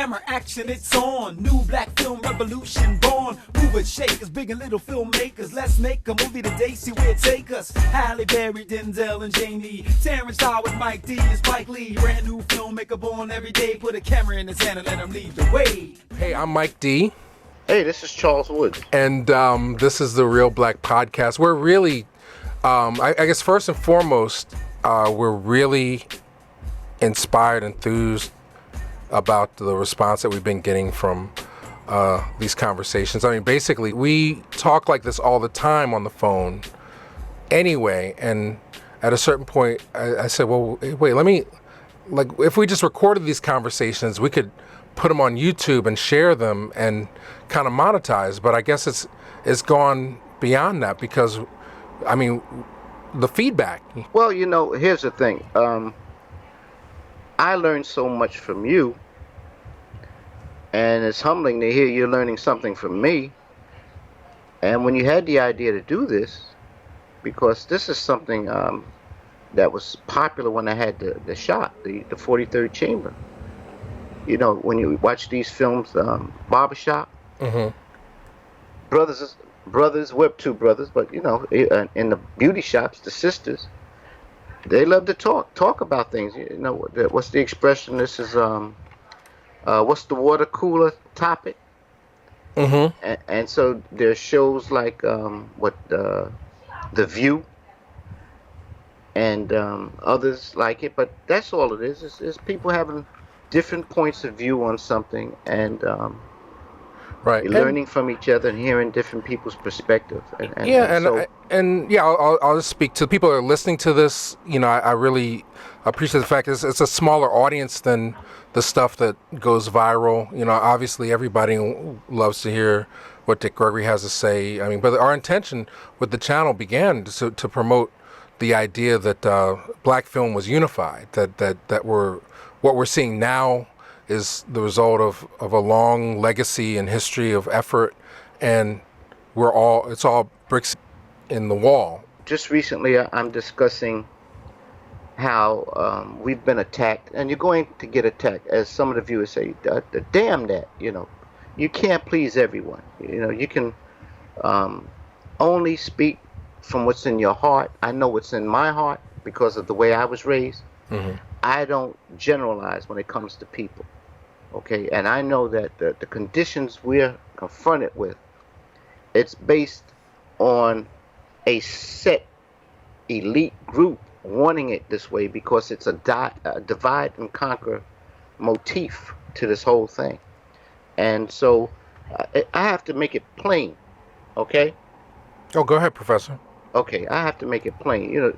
Camera action, it's on. New black film revolution born. Movers, shakers, big and little filmmakers. Let's make a movie today, see where it take us. Halle Berry, Denzel, and Jamie. Terrence Starr with Mike D and Spike Lee. Brand new filmmaker born every day. Put a camera in his hand and let him lead the way. Hey, I'm Mike D. Hey, this is Charles Woods. And this is the Reelblack podcast. We're really, I guess first and foremost, we're really inspired, enthused about the response that we've been getting from these conversations. I mean, basically, we talk like this all the time on the phone anyway. And at a certain point, I said, well, wait, let me, like, if we just recorded these conversations, we could put them on YouTube and share them and kind of monetize. But I guess it's gone beyond that because, I mean, the feedback. Well, you know, here's the thing. I learned so much from you, and it's humbling to hear you're learning something from me. And when you had the idea to do this, because this is something that was popular when I had the shot, the 43rd Chamber. You know, when you watch these films, Barbershop, Mm-hmm. brothers, we're two brothers, but you know, in the beauty shops, the sisters, they love to talk about things. You know, what's the expression? This is what's the water cooler topic? Mm-hmm. And so there's shows like The View and others like it, but that's all it is. It's people having different points of view on something, and right, learning from each other and hearing different people's perspective. I'll just speak to people that are listening to this. You know, I really appreciate the fact it's a smaller audience than the stuff that goes viral. You know, obviously everybody loves to hear what Dick Gregory has to say. I mean, but our intention with the channel began to promote the idea that black film was unified. That what we're seeing now is the result of a long legacy and history of effort, and it's all bricks in the wall. Just recently, I'm discussing how we've been attacked, and you're going to get attacked, as some of the viewers say. Damn that, you know, you can't please everyone. You know, you can only speak from what's in your heart. I know what's in my heart because of the way I was raised. Mm-hmm. I don't generalize when it comes to people. Okay, and I know that the conditions we're confronted with, it's based on a set elite group wanting it this way because it's a divide and conquer motif to this whole thing. And so I have to make it plain, okay? Oh, go ahead, Professor. Okay, I have to make it plain. You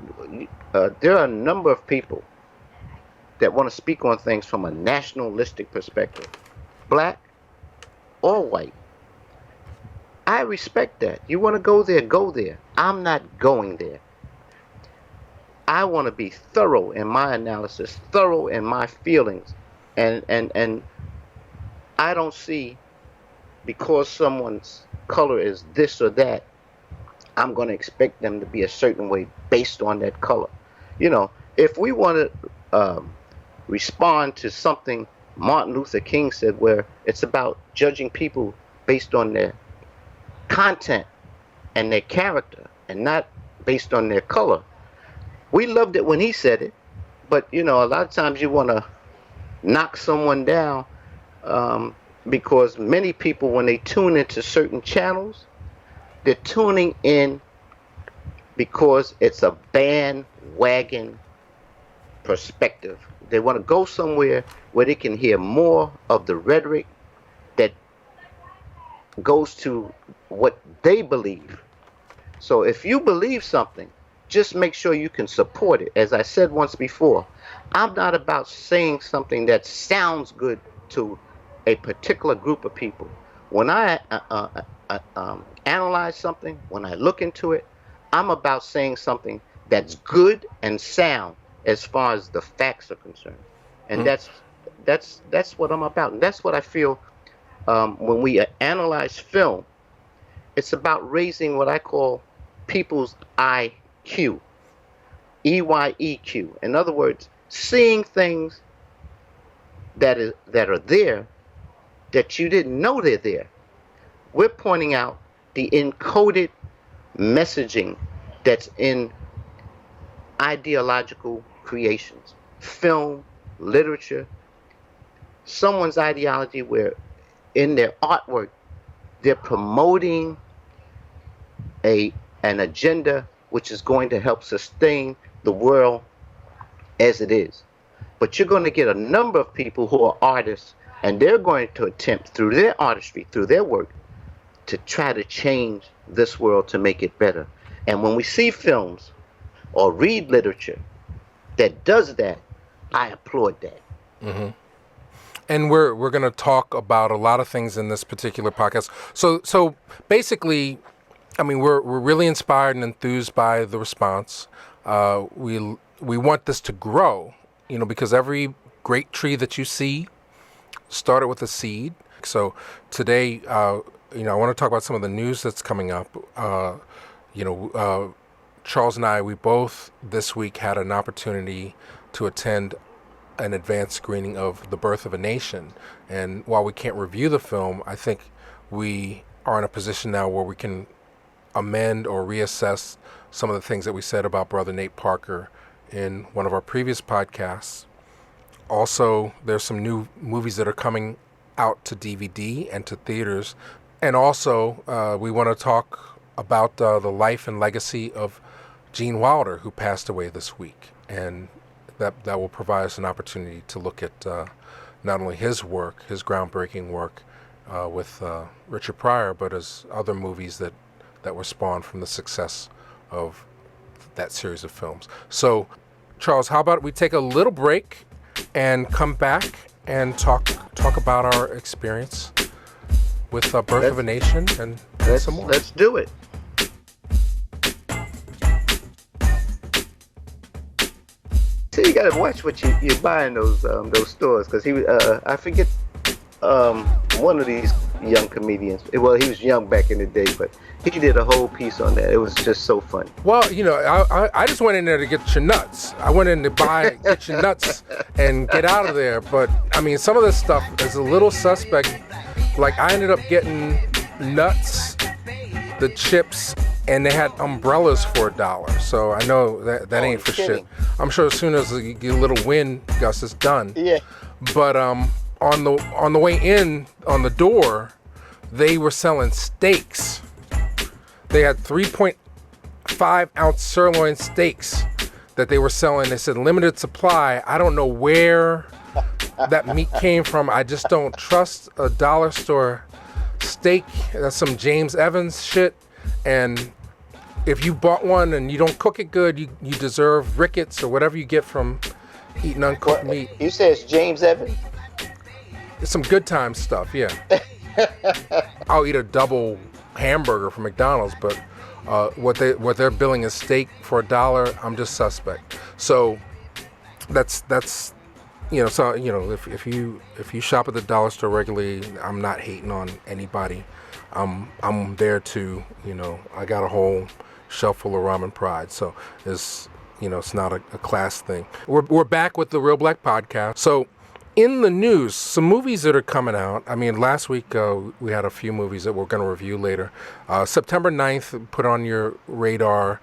know, there are a number of people that want to speak on things from a nationalistic perspective, black or white. I respect that. You want to go there, go there. I'm not going there. I want to be thorough in my analysis, thorough in my feelings, and I don't see, because someone's color is this or that, I'm going to expect them to be a certain way based on that color. You know, if we want to respond to something Martin Luther King said, where it's about judging people based on their content and their character and not based on their color. We loved it when he said it, but you know, a lot of times you want to knock someone down because many people, when they tune into certain channels, they're tuning in because it's a bandwagon perspective. They want to go somewhere where they can hear more of the rhetoric that goes to what they believe. So if you believe something, just make sure you can support it. As I said once before, I'm not about saying something that sounds good to a particular group of people. When I analyze something, when I look into it, I'm about saying something that's good and sound as far as the facts are concerned. And that's what I'm about. And that's what I feel when we analyze film. It's about raising what I call people's IQ, EYEQ. In other words, seeing things that are there that you didn't know they're there. We're pointing out the encoded messaging that's in ideological creations, film, literature, someone's ideology where in their artwork they're promoting an agenda which is going to help sustain the world as it is. But you're going to get a number of people who are artists, and they're going to attempt through their artistry, through their work, to try to change this world to make it better. And when we see films or read literature that does that, I applaud that. Mm-hmm. And we're going to talk about a lot of things in this particular podcast. So basically, I mean, we're really inspired and enthused by the response. We want this to grow, because every great tree that you see started with a seed. So today, I want to talk about some of the news that's coming up. Charles and I, we both this week had an opportunity to attend an advanced screening of The Birth of a Nation. And while we can't review the film, I think we are in a position now where we can amend or reassess some of the things that we said about Brother Nate Parker in one of our previous podcasts. Also, there's some new movies that are coming out to DVD and to theaters. And also, we want to talk about the life and legacy of Gene Wilder, who passed away this week. And that will provide us an opportunity to look at not only his work, his groundbreaking work with Richard Pryor, but as other movies that were spawned from the success of that series of films. So, Charles, how about we take a little break and come back and talk about our experience with Birth of a Nation and some more. Let's do it. So you gotta watch what you buy in those stores, because I forget one of these young comedians. Well, he was young back in the day, but he did a whole piece on that. It was just so funny. Well, I just went in there to get your nuts. I went in to get your nuts and get out of there. But I mean, some of this stuff is a little suspect. Like, I ended up getting nuts, the chips, and they had umbrellas for $1. So I know that ain't for shit. I'm sure as soon as you get a little wind gust, it's done. Yeah. But on the way in, on the door, they were selling steaks. They had 3.5 ounce sirloin steaks that they were selling. They said limited supply. I don't know where that meat came from. I just don't trust a dollar store steak. That's some James Evans shit. And if you bought one and you don't cook it good, you deserve rickets or whatever you get from eating uncooked meat. You said it's James Evans? It's some good time stuff, yeah. I'll eat a double hamburger from McDonald's, but what they're billing as steak for $1, I'm just suspect. So that's if you shop at the dollar store regularly, I'm not hating on anybody. I'm there to, I got a whole shelf full of ramen pride. So it's not a class thing. We're back with the Reelblack podcast. So in the news, some movies that are coming out. I mean, last week we had a few movies that we're going to review later. September 9th, put on your radar.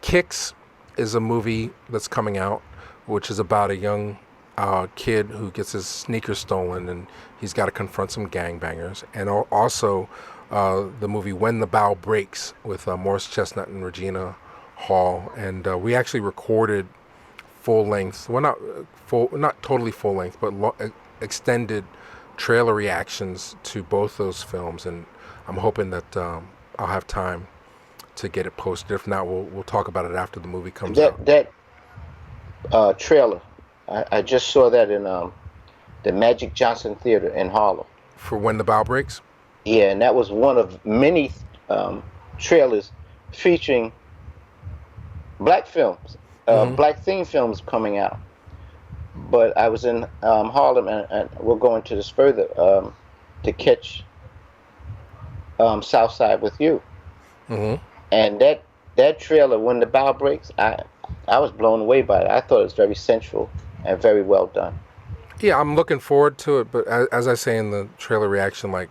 Kicks is a movie that's coming out, which is about a young kid who gets his sneakers stolen, and he's got to confront some gangbangers. And also the movie When the Bough Breaks with Morris Chestnut and Regina Hall. And we actually recorded full length, well, not totally full length, but extended trailer reactions to both those films. And I'm hoping that I'll have time to get it posted. If not, we'll talk about it after the movie comes out. That trailer, I just saw that in the Magic Johnson Theater in Harlem. For When the Bough Breaks? Yeah, and that was one of many trailers featuring black films, black theme films coming out. But I was in Harlem, and we'll go into this further, to catch Southside with you. Mm-hmm. And that trailer, When the Bough Breaks, I was blown away by it. I thought it was very sensual and very well done. Yeah, I'm looking forward to it, but as I say in the trailer reaction, like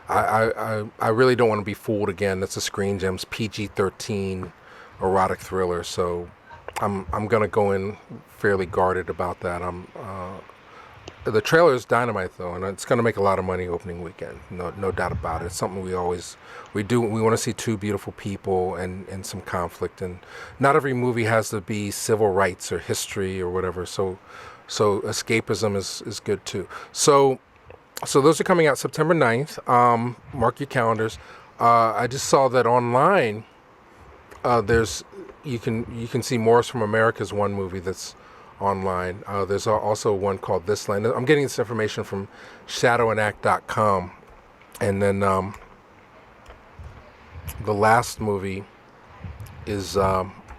I really don't want to be fooled again. That's a Screen Gems PG-13 erotic thriller, so I'm gonna go in fairly guarded about that. The trailer is dynamite though, and it's gonna make a lot of money opening weekend. No doubt about it. It's something we do. We want to see two beautiful people and some conflict, and not every movie has to be civil rights or history or whatever. So escapism is good too. So those are coming out September 9th. Mark your calendars. I just saw that online. There's you can see Morris from America's one movie that's online. There's also one called This Land. I'm getting this information from shadowandact.com. And then the last movie is,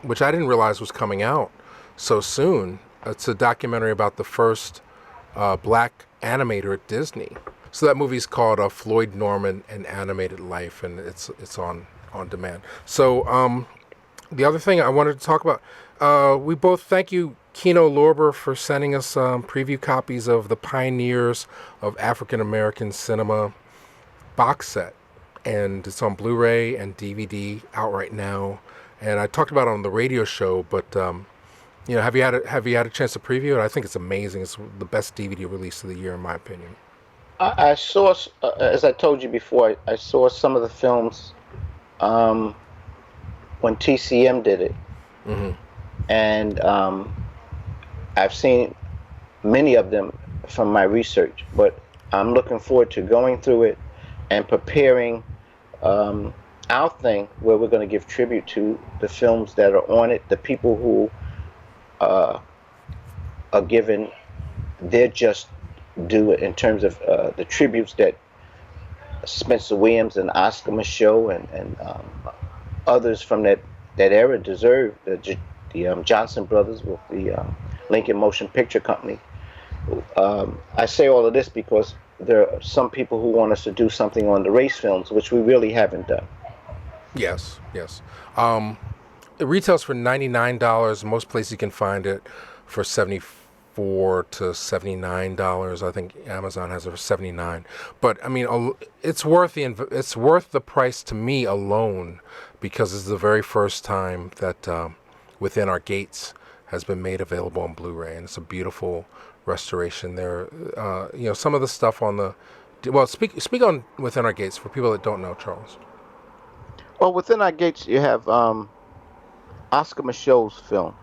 which I didn't realize was coming out so soon. It's a documentary about the first black animator at Disney. So that movie's called Floyd Norman: An Animated Life, and it's on demand. So the other thing I wanted to talk about, we both thank you, Kino Lorber, for sending us preview copies of the Pioneers of African American Cinema box set, and it's on Blu-ray and DVD out right now. And I talked about it on the radio show, but have you had a chance to preview it? I think it's amazing. It's the best DVD release of the year, in my opinion. I saw, as I told you before, I saw some of the films when TCM did it, and I've seen many of them from my research. But I'm looking forward to going through it and preparing our thing where we're going to give tribute to the films that are on it, the people who are given their just due in terms of the tributes that Spencer Williams and Oscar Micheaux and others from that era deserve. The Johnson brothers with the Lincoln Motion Picture Company. I say all of this because there are some people who want us to do something on the race films, which we really haven't done. Yes. It retails for $99. Most places you can find it for $74 to $79. I think Amazon has it for $79. But I mean, it's worth the price to me alone, because it's the very first time that Within Our Gates has been made available on Blu-ray, and it's a beautiful restoration. There, some of the stuff on the speak on Within Our Gates for people that don't know, Charles. Well, Within Our Gates, you have Oscar Micheaux's film,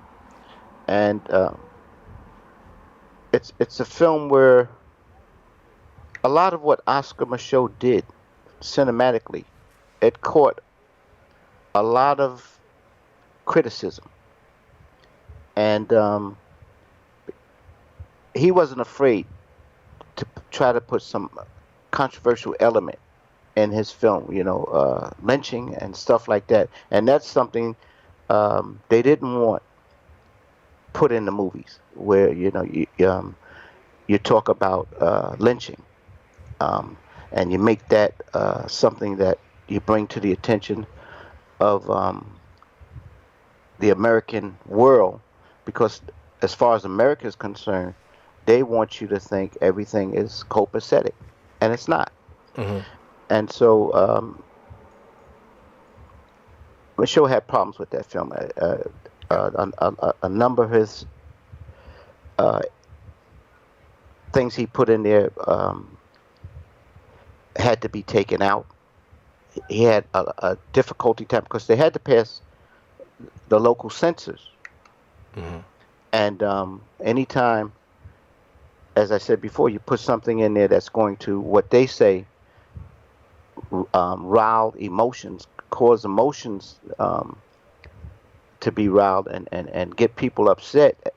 and it's a film where a lot of what Oscar Micheaux did cinematically, it caught a lot of criticism, and he wasn't afraid to try to put some controversial element in his film, lynching and stuff like that, and that's something they didn't want put in the movies, where you talk about lynching, and you make that something that you bring to the attention of the American world, because as far as America is concerned, they want you to think everything is copacetic, and it's not. And so Micheaux had problems with that film. A number of his things he put in there had to be taken out. He had a difficulty time because they had to pass the local censors. And anytime, as I said before, you put something in there that's going to, what they say, rile emotions, cause emotions to be riled and get people upset,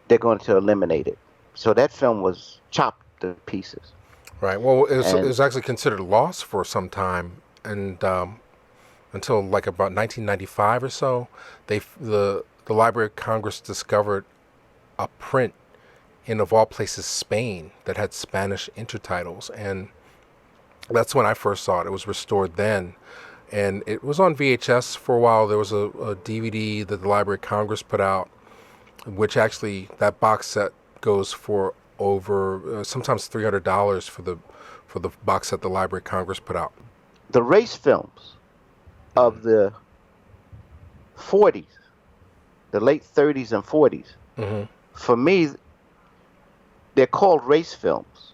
they're going to eliminate it. So that film was chopped to pieces. Right. Well, it was actually considered lost for some time, and until like about 1995 or so, the Library of Congress discovered a print in, of all places, Spain, that had Spanish intertitles, and that's when I first saw it. It was restored then, and it was on VHS for a while. There was a DVD that the Library of Congress put out, which actually, that box set goes for over sometimes $300 for the box set the Library of Congress put out. The race films of the 40s, the late 30s and 40s, for me, they're called race films.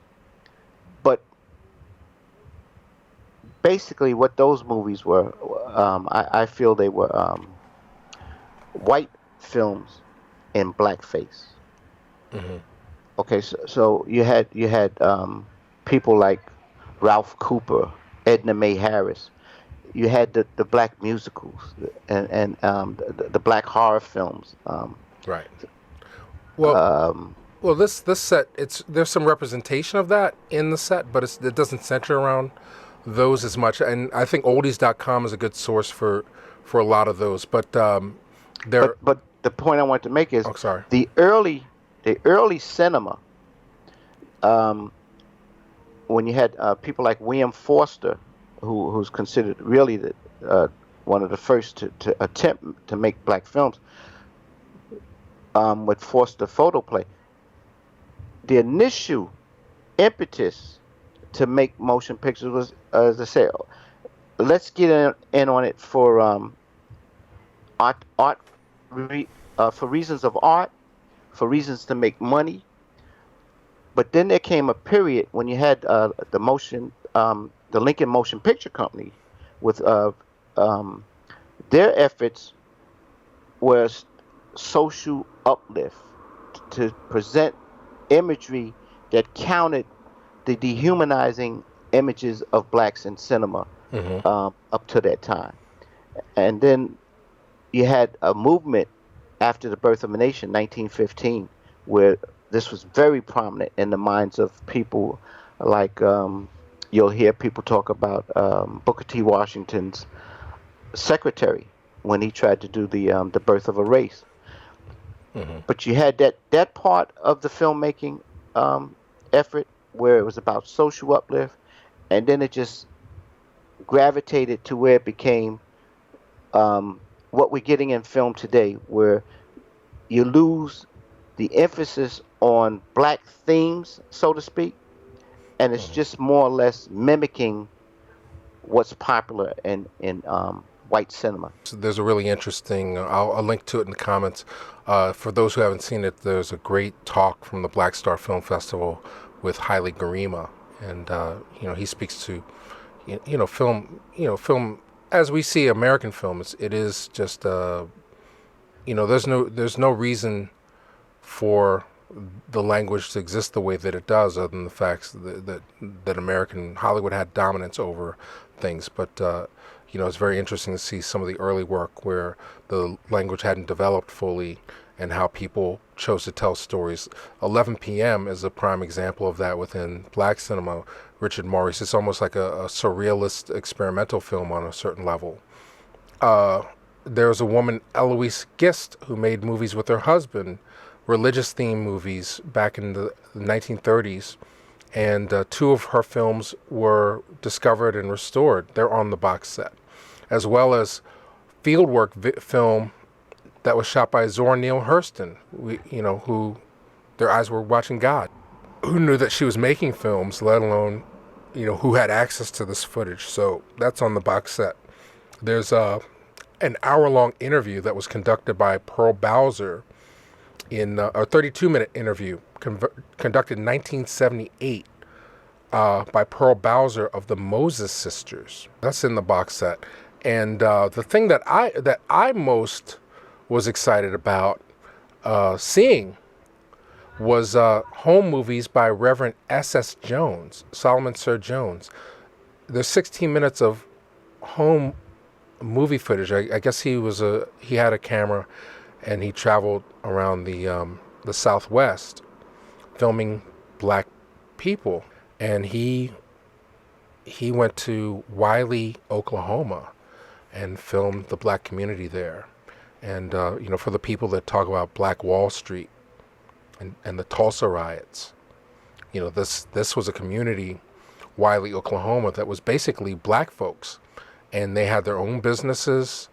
But basically what those movies were, I feel they were white films in blackface. Okay, so you had people like Ralph Cooper, Edna Mae Harris. You had the black musicals and the black horror films. Right. Well, this set, there's some representation of that in the set, but it doesn't center around those as much. And I think oldies.com is a good source for a lot of those. But but the point I want to make is, sorry. the early cinema, when you had people like William Forster, who's considered really one of the first to attempt to make black films, with Forster Photoplay. The initial impetus to make motion pictures was, as I say, let's get in on it for for reasons of art, for reasons to make money. But then there came a period when you had the Lincoln Motion Picture Company, with their efforts was social uplift, to present imagery that counted the dehumanizing images of blacks in cinema up to that time. And then you had a movement after the Birth of a Nation, 1915, where this was very prominent in the minds of people like, you'll hear people talk about Booker T. Washington's secretary when he tried to do the Birth of a Race. But you had that part of the filmmaking effort where it was about social uplift, and then it just gravitated to where it became what we're getting in film today, where you lose the emphasis on black themes, so to speak, and it's just more or less mimicking what's popular in white cinema. So there's a really interesting, I'll link to it in the comments. For those who haven't seen it, there's a great talk from the Black Star Film Festival with Haile Garima, and he speaks to film as we see American films. It is just there's no reason for the language to exist the way that it does, other than the facts that American Hollywood had dominance over things. But it's very interesting to see some of the early work where the language hadn't developed fully, and how people chose to tell stories. 11 p.m. is a prime example of that within black cinema. Richard Maurice, it's almost like a surrealist experimental film on a certain level. There was a woman, Eloise Gist, who made movies with her husband, religious themed movies back in the 1930s, and two of her films were discovered and restored. They're on the box set, as well as fieldwork film that was shot by Zora Neale Hurston, who their eyes were watching God. Who knew that she was making films, let alone, who had access to this footage? So that's on the box set. There's an hour-long interview that was conducted by Pearl Bowser in a 32-minute interview conducted in 1978 by Pearl Bowser of the Moses Sisters. That's in the box set. And the thing that I most was excited about seeing was home movies by Reverend S.S. Jones, Solomon Sir Jones. There's 16 minutes of home movie footage. I guess he had a camera, and he traveled around the Southwest filming black people. And he went to Wiley, Oklahoma, and filmed the black community there. And for the people that talk about Black Wall Street and the Tulsa riots, this was a community, Wiley, Oklahoma, that was basically black folks, and they had their own businesses.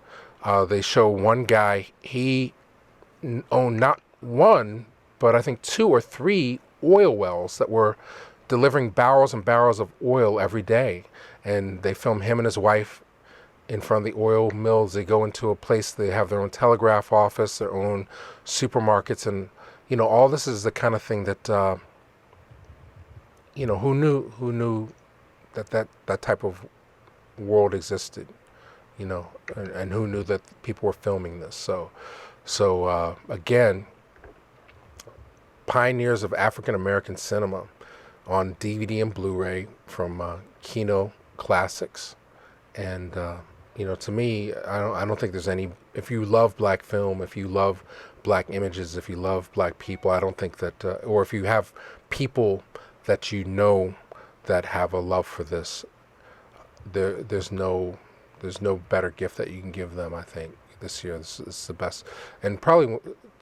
They show one guy, he owned not one, but I think 2 or 3 oil wells that were delivering barrels and barrels of oil every day. And they film him and his wife in front of the oil mills. They go into a place, they have their own telegraph office, their own supermarkets, and all this is the kind of thing that who knew that type of world existed, and who knew that people were filming this. So again, pioneers of African American cinema on DVD and Blu-ray from Kino Classics. And to me, I don't think there's any. If you love black film, if you love black images, if you love black people, I don't think that, or if you have people that that have a love for this, there's no better gift that you can give them. I think this year this is the best, and probably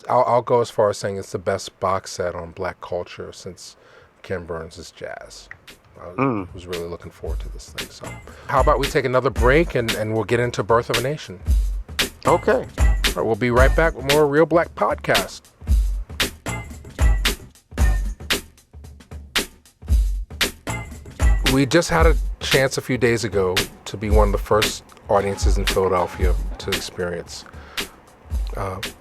I'll go as far as saying it's the best box set on black culture since Ken Burns' Jazz. I was really looking forward to this thing. So how about we take another break and we'll get into Birth of a Nation. Okay. All right, we'll be right back with more Real Black Podcast. We just had a chance a few days ago to be one of the first audiences in Philadelphia to experience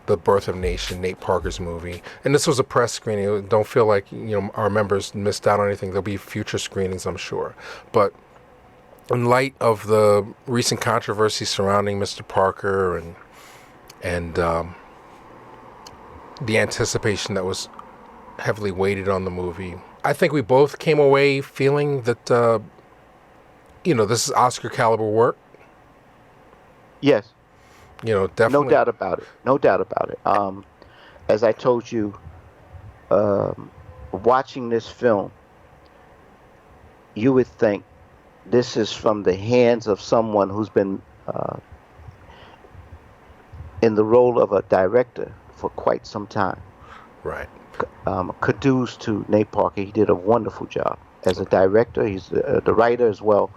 The Birth of a Nation, Nate Parker's movie. And this was a press screening. Don't feel like our members missed out on anything. There'll be future screenings, I'm sure. But in light of the recent controversy surrounding Mr. Parker and the anticipation that was heavily weighted on the movie, I think we both came away feeling that this is Oscar caliber work. Yes. Definitely. No doubt about it. No doubt about it. As I told you, watching this film, you would think this is from the hands of someone who's been in the role of a director for quite some time. Right. Kudos to Nate Parker. He did a wonderful job as a director. He's the writer as well.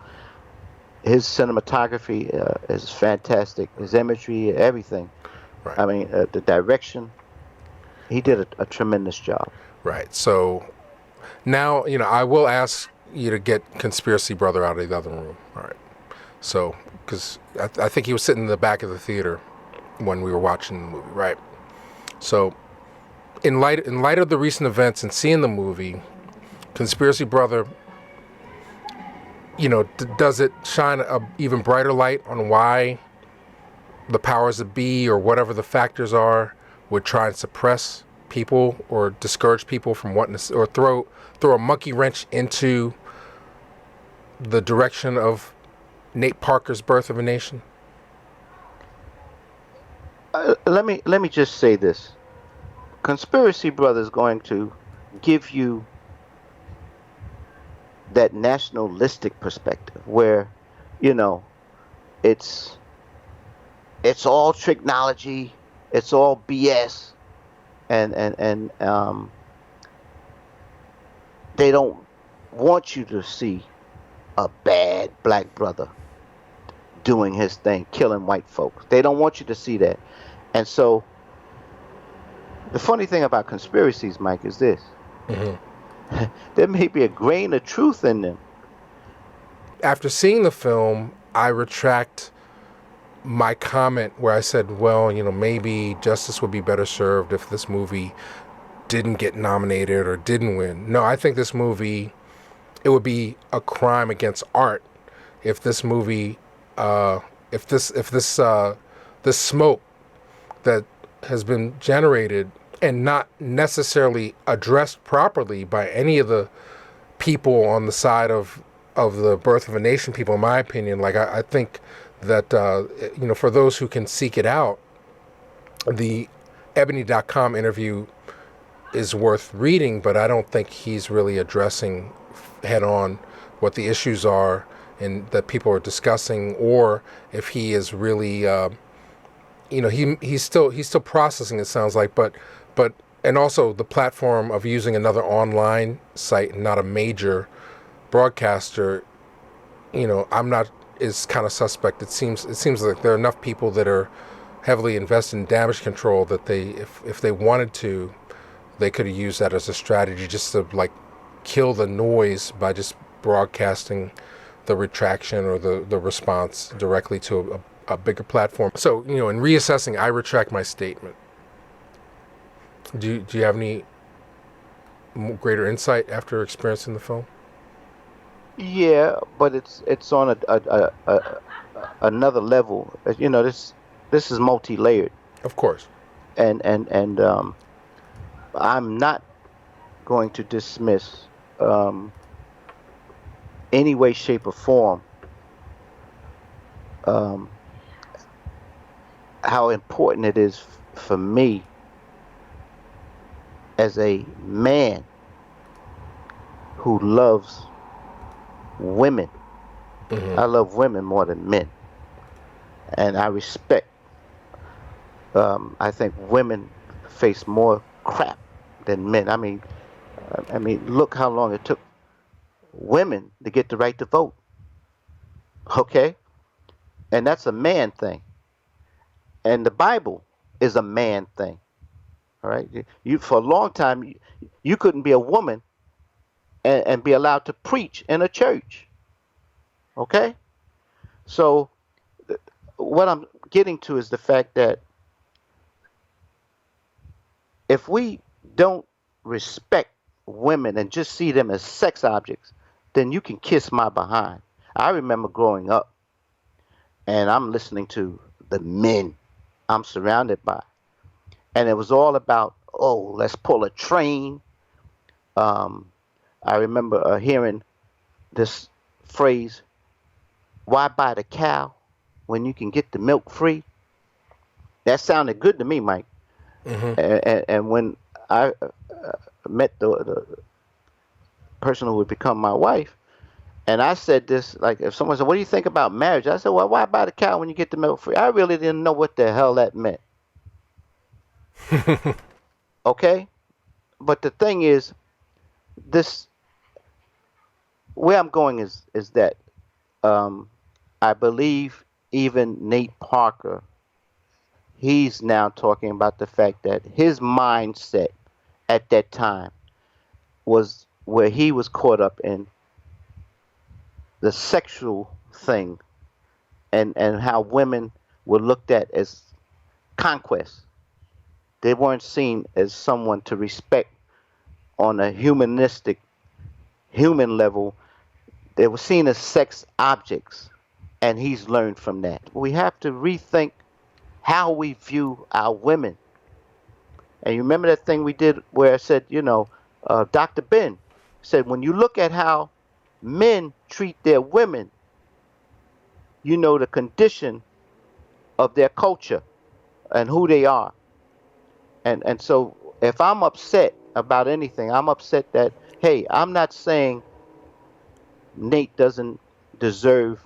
His cinematography is fantastic. His imagery, everything. Right. I mean, the direction. He did a tremendous job. Right. So now, I will ask you to get Conspiracy Brother out of the other room. All right. So, because I think he was sitting in the back of the theater when we were watching the movie. Right. So, in light of the recent events and seeing the movie, Conspiracy Brother, does it shine a even brighter light on why the powers that be, or whatever the factors are, would try and suppress people or discourage people from wanting to, or throw a monkey wrench into the direction of Nate Parker's Birth of a Nation? Let me just say this. Conspiracy Brother is going to give you that nationalistic perspective where, it's all technology, it's all BS, and they don't want you to see a bad black brother doing his thing, killing white folks. They don't want you to see that. And so the funny thing about conspiracies, Mike, is this. Mm-hmm. There may be a grain of truth in them. After seeing the film, I retract my comment where I said, well, maybe justice would be better served if this movie didn't get nominated or didn't win. No, I think this movie, it would be a crime against art if this movie, this smoke that has been generated and not necessarily addressed properly by any of the people on the side of the Birth of a Nation people, in my opinion. Like, I think that, for those who can seek it out, the Ebony.com interview is worth reading, but I don't think he's really addressing head on what the issues are and that people are discussing, or if he is really, he's still processing, it sounds like, but and also the platform of using another online site and not a major broadcaster, is kind of suspect. It seems like there are enough people that are heavily invested in damage control that if they wanted to, they could have used that as a strategy just to like kill the noise by just broadcasting the retraction or the response directly to a bigger platform. So, in reassessing, I retract my statement. Do you have any greater insight after experiencing the film? Yeah, but it's on another level. This is multi-layered, Of course. and I'm not going to dismiss any way, shape, or form um, how important it is for me as a man who loves women. I love women more than men, and I respect. I think women face more crap than men. I mean, look how long it took women to get the right to vote. Okay, and that's a man thing, and the Bible is a man thing. All right, you for a long time you couldn't be a woman and be allowed to preach in a church. Okay, so what I'm getting to is the fact that if we don't respect women and just see them as sex objects, then you can kiss my behind. I remember growing up and I'm listening to the men I'm surrounded by, and it was all about, oh, let's pull a train. Um, I remember hearing this phrase, why buy the cow when you can get the milk free? That sounded good to me, Mike. And when I met the person who would become my wife, and I said this, like if someone said, what do you think about marriage? I said, well, why buy the cow when you get the milk free? I really didn't know what the hell that meant. Okay? But the thing is, this, where I'm going is that I believe even Nate Parker, he's now talking about the fact that his mindset at that time was where he was caught up in the sexual thing, and how women were looked at as conquest. They weren't seen as someone to respect on a human level. They were seen as sex objects, and he's learned from that. We have to rethink how we view our women. And you remember that thing we did where I said, Dr. Ben said, when you look at how men treat their women, you know the condition of their culture and who they are. And so if I'm upset about anything, I'm upset that, hey, I'm not saying Nate doesn't deserve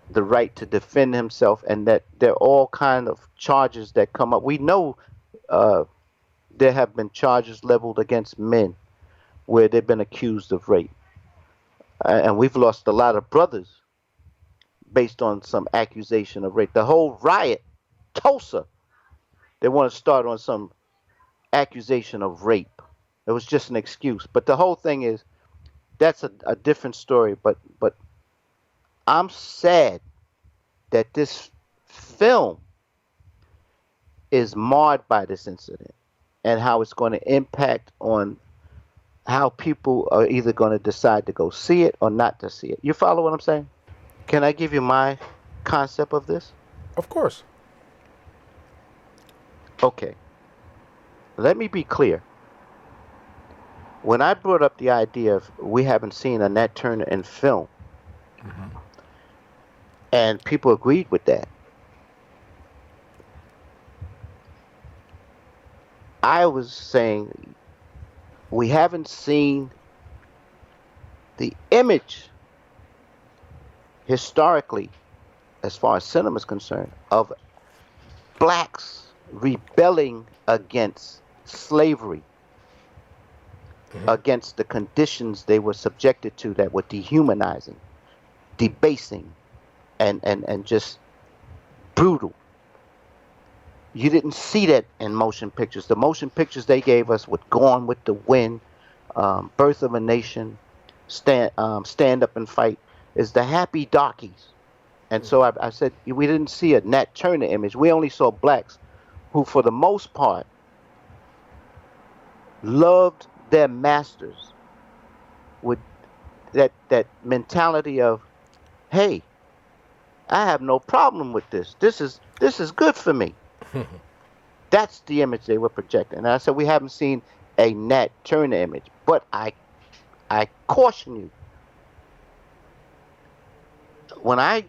the right to defend himself, and that there are all kind of charges that come up. We know there have been charges leveled against men where they've been accused of rape. And we've lost a lot of brothers based on some accusation of rape. The whole riot, Tulsa, they want to start on some accusation of rape. It was just an excuse. But the whole thing is, that's a different story. But I'm sad that this film is marred by this incident and how it's going to impact on how people are either going to decide to go see it or not to see it. You follow what I'm saying? Can I give you my concept of this? Of course. Okay. Let me be clear. When I brought up the idea of we haven't seen a Nat Turner in film, and people agreed with that, I was saying we haven't seen the image historically, as far as cinema is concerned, of blacks rebelling against slavery, against the conditions they were subjected to that were dehumanizing, debasing, and just brutal. You didn't see that in motion pictures. The motion pictures they gave us with Gone with the Wind, Birth of a Nation, Stand Up and Fight, is the happy darkies. And so I said, we didn't see a Nat Turner image. We only saw blacks who, for the most part, loved their masters with that mentality of, hey, I have no problem with this. This is good for me. That's the image they were projecting. And I said, we haven't seen a Nat Turner image, but I caution you. When I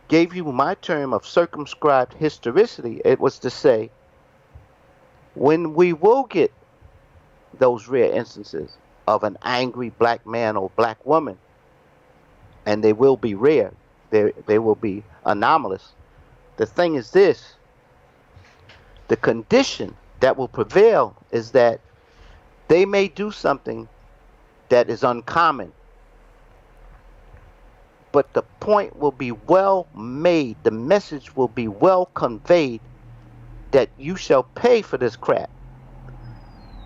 gave you my term of circumscribed historicity, it was to say, when we will get those rare instances of an angry black man or black woman, and they will be rare, they will be anomalous. The thing is this, the condition that will prevail is that they may do something that is uncommon, but the point will be well made, the message will be well conveyed that you shall pay for this crap.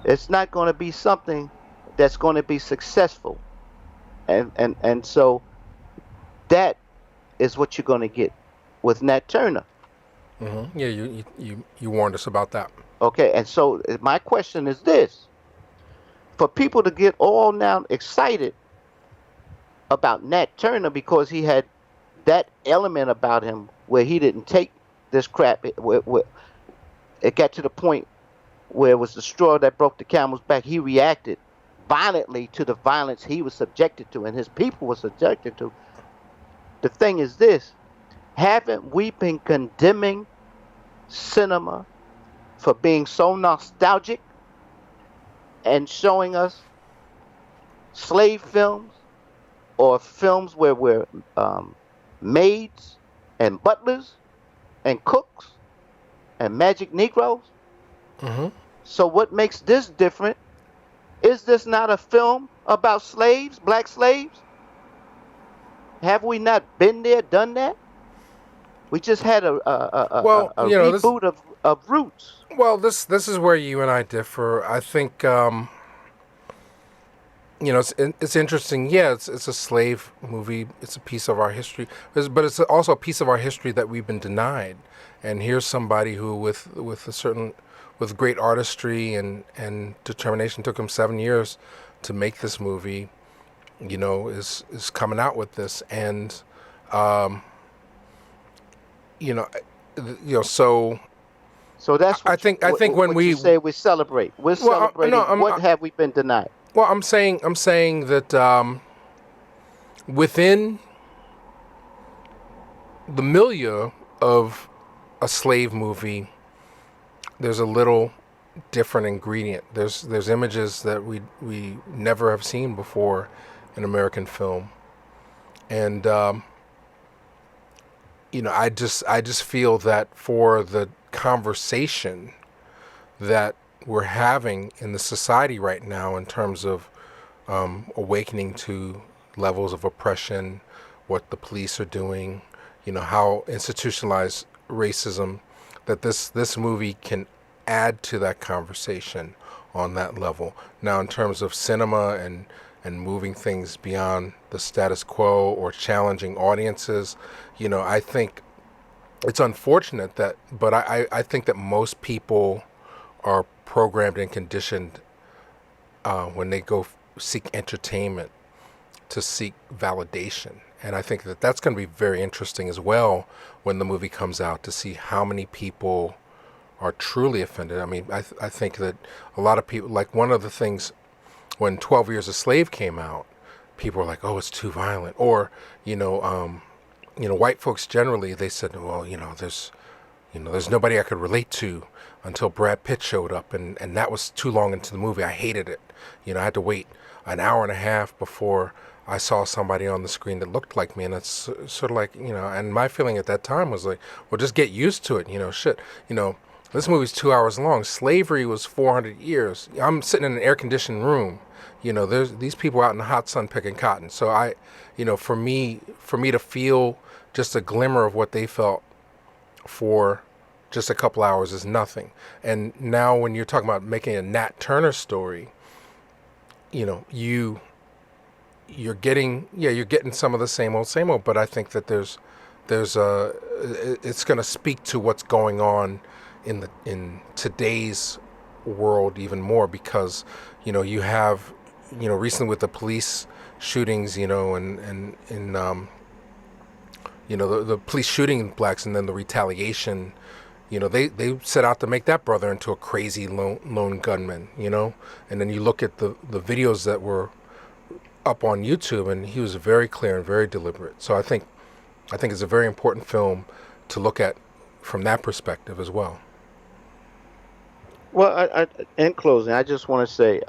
It's not going to be something that's going to be successful. And so that is what you're going to get with Nat Turner. Mm-hmm. Yeah, you warned us about that. Okay, and so my question is this. For people to get all now excited about Nat Turner because he had that element about him where he didn't take this crap, it got to the point where it was the straw that broke the camel's back. He reacted violently to the violence he was subjected to and his people were subjected to. The thing is this, haven't we been condemning cinema for being so nostalgic and showing us slave films or films where we're maids and butlers and cooks and magic Negroes? Mm-hmm. So what makes this different? Is this not a film about slaves, black slaves? Have we not been there, done that? We just had a reboot of Roots. Well, this is where you and I differ. I think it's interesting. Yeah, it's a slave movie. It's a piece of our history, but it's also a piece of our history that we've been denied. And here's somebody who, with great artistry and determination, took him 7 years to make this movie. Is coming out with this, and so. So that's what I think when we say we celebrate, we're celebrating. What have we been denied? Well, I'm saying that within the milieu of a slave movie, there's a little different ingredient. There's images that we never have seen before in American film, and I just feel that for the conversation that we're having in the society right now in terms of awakening to levels of oppression, what the police are doing, how institutionalized racism, that this movie can add to that conversation on that level. Now, in terms of cinema and moving things beyond the status quo or challenging audiences, I think it's unfortunate but I think that most people are programmed and conditioned when they go seek entertainment to seek validation. And I think that that's going to be very interesting as well when the movie comes out, to see how many people are truly offended. I mean, I think that a lot of people, like one of the things when 12 Years a Slave came out, people were like, oh, it's too violent. Or, white folks generally, they said, well, there's nobody I could relate to until Brad Pitt showed up, and that was too long into the movie. I hated it. I had to wait an hour and a half before I saw somebody on the screen that looked like me, and it's sort of like, and my feeling at that time was like, well, just get used to it, this movie's 2 hours long. Slavery was 400 years. I'm sitting in an air-conditioned room. There's these people out in the hot sun picking cotton. So for me to feel just a glimmer of what they felt for just a couple hours is nothing. And now when you're talking about making a Nat Turner story, you know, you're getting some of the same old, but I think that it's going to speak to what's going on in today's world even more, because, you know, you have, you know, recently with the police shootings, you know, and you know, the police shooting blacks, and then the retaliation, you know, they set out to make that brother into a crazy lone gunman, you know. And then you look at the videos that were up on YouTube, and he was very clear and very deliberate. So I think it's a very important film to look at from that perspective as well. Well, in closing, I just want to say,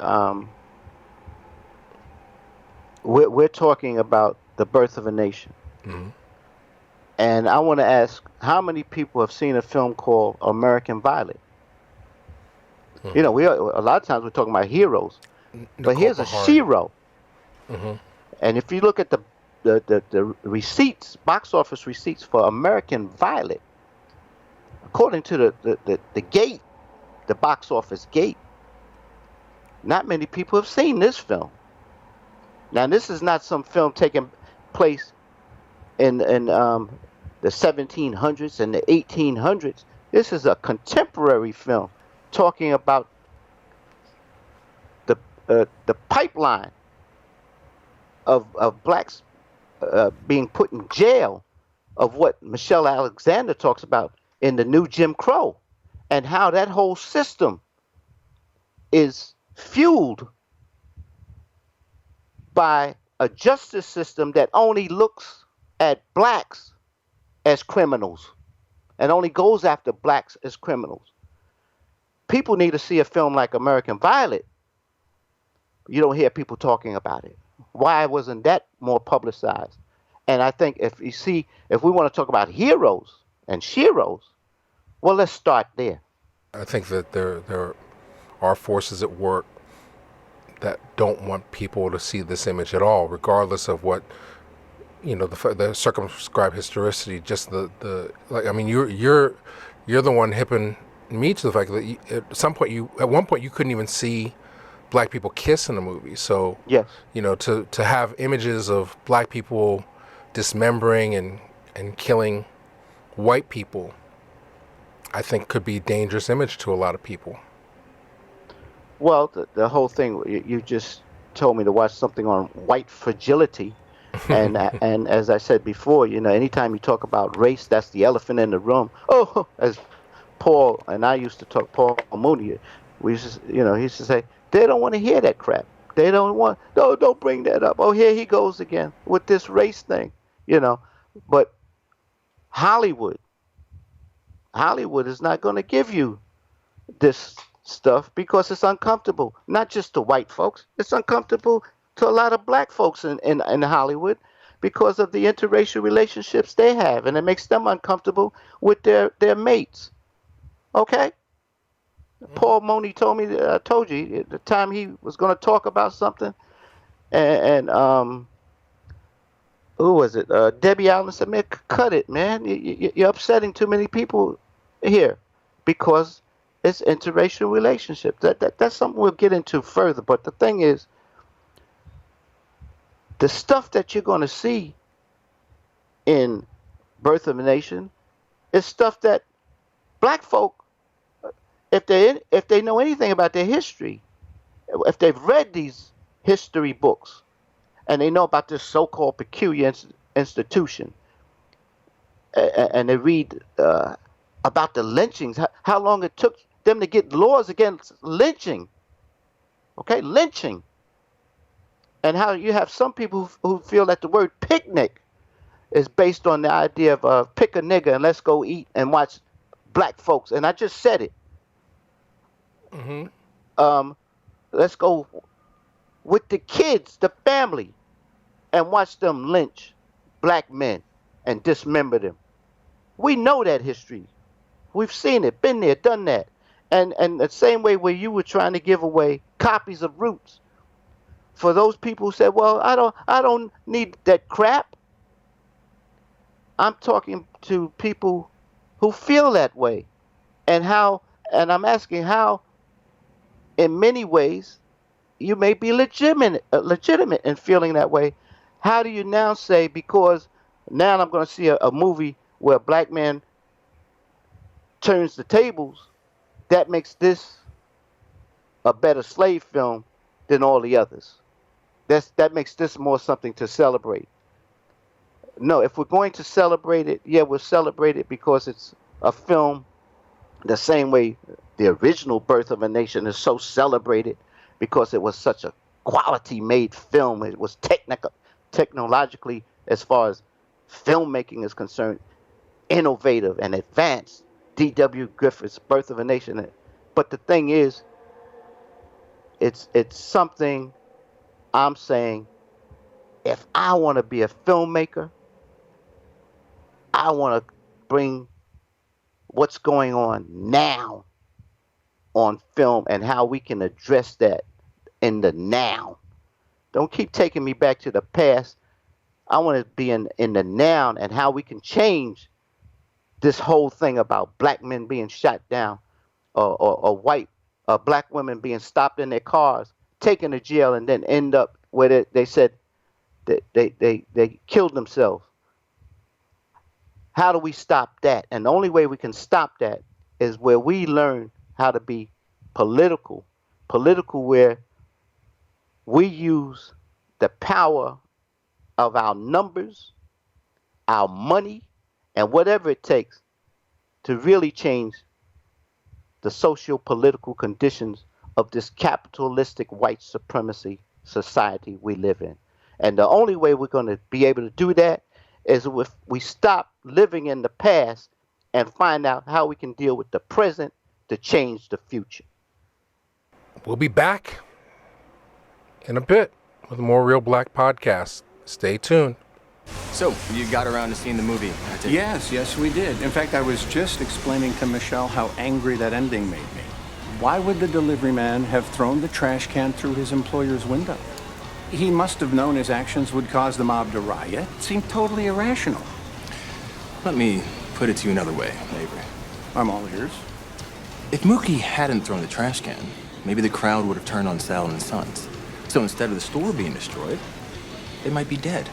we're talking about the birth of a nation. Mm-hmm. And I want to ask, how many people have seen a film called American Violet? Mm-hmm. You know, a lot of times we're talking about heroes, but here's a hero. Mm-hmm. And if you look at the receipts, box office receipts for American Violet, according to the gate, the box office gate, not many people have seen this film. Now, this is not some film taking place in the 1700s and the 1800s. This is a contemporary film talking about the pipeline of blacks being put in jail, of what Michelle Alexander talks about in the new Jim Crow, and how that whole system is fueled by a justice system that only looks at blacks as criminals and only goes after blacks as criminals. People need to see a film like American Violet. You don't hear people talking about it. Why wasn't that more publicized? And I think if we want to talk about heroes and sheroes, well, let's start there. I think that there are forces at work that don't want people to see this image at all, regardless of what, you know, the circumscribed historicity. Just like, I mean, you're the one hipping me to the fact that at one point you couldn't even see black people kiss in a movie. So yes, you know, to have images of black people dismembering and killing white people, I think could be a dangerous image to a lot of people. Well, the whole thing, you just told me to watch something on white fragility. And as I said before, you know, anytime you talk about race, that's the elephant in the room. Oh, as Paul and I used to talk, Paul Mooney, he used to say, they don't want to hear that crap. They don't bring that up. Oh, here he goes again with this race thing, you know. But Hollywood is not going to give you this stuff because it's uncomfortable. Not just to white folks. It's uncomfortable to a lot of black folks in Hollywood because of the interracial relationships they have, and it makes them uncomfortable with their mates. Okay? Paul Mooney told me, I told you, at the time he was going to talk about something, and who was it? Debbie Allen said, man, cut it, man. You're upsetting too many people here because it's interracial relationships. That's something we'll get into further. But the thing is, the stuff that you're going to see in Birth of a Nation is stuff that black folk, if they know anything about their history, if they've read these history books, and they know about this so-called peculiar institution, and they read about the lynchings, how long it took them to get laws against lynching, okay, lynching, and how you have some people who feel that the word picnic is based on the idea of pick a nigga and let's go eat and watch black folks, and I just said it. Mm-hmm. Let's go with the kids, the family, and watch them lynch black men and dismember them. We know that history. We've seen it, been there, done that. And the same way where you were trying to give away copies of Roots for those people who said, well, I don't need that crap. I'm talking to people who feel that way. And how, and I'm asking how, in many ways, you may be legitimate in feeling that way. How do you now say, because now I'm going to see a movie where a black man turns the tables, that makes this a better slave film than all the others? That makes this more something to celebrate. No, if we're going to celebrate it, yeah, we'll celebrate it because it's a film the same way the original Birth of a Nation is so celebrated because it was such a quality made film. It was technologically, as far as filmmaking is concerned, innovative and advanced. D.W. Griffith's Birth of a Nation. But the thing is, it's something I'm saying. If I want to be a filmmaker, I want to bring what's going on now on film and how we can address that in the now. Don't keep taking me back to the past. I want to be in the now and how we can change this whole thing about black men being shot down or white black women being stopped in their cars, taken to jail, and then end up where they said that they killed themselves. How do we stop that? And the only way we can stop that is where we learn how to be political. Political where we use the power of our numbers, our money, and whatever it takes to really change the socio-political conditions of this capitalistic white supremacy society we live in. And the only way we're going to be able to do that is if we stop living in the past and find out how we can deal with the present to change the future. We'll be back in a bit with more Real Black podcast. Stay tuned. So, you got around to seeing the movie? Yes, we did. In fact, I was just explaining to Michelle how angry that ending made me. Why would the delivery man have thrown the trash can through his employer's window? He must have known his actions would cause the mob to riot. It seemed totally irrational. Let me put it to you another way, Avery. I'm all ears. If Mookie hadn't thrown the trash can, maybe the crowd would have turned on Sal and Sons. So instead of the store being destroyed, they might be dead.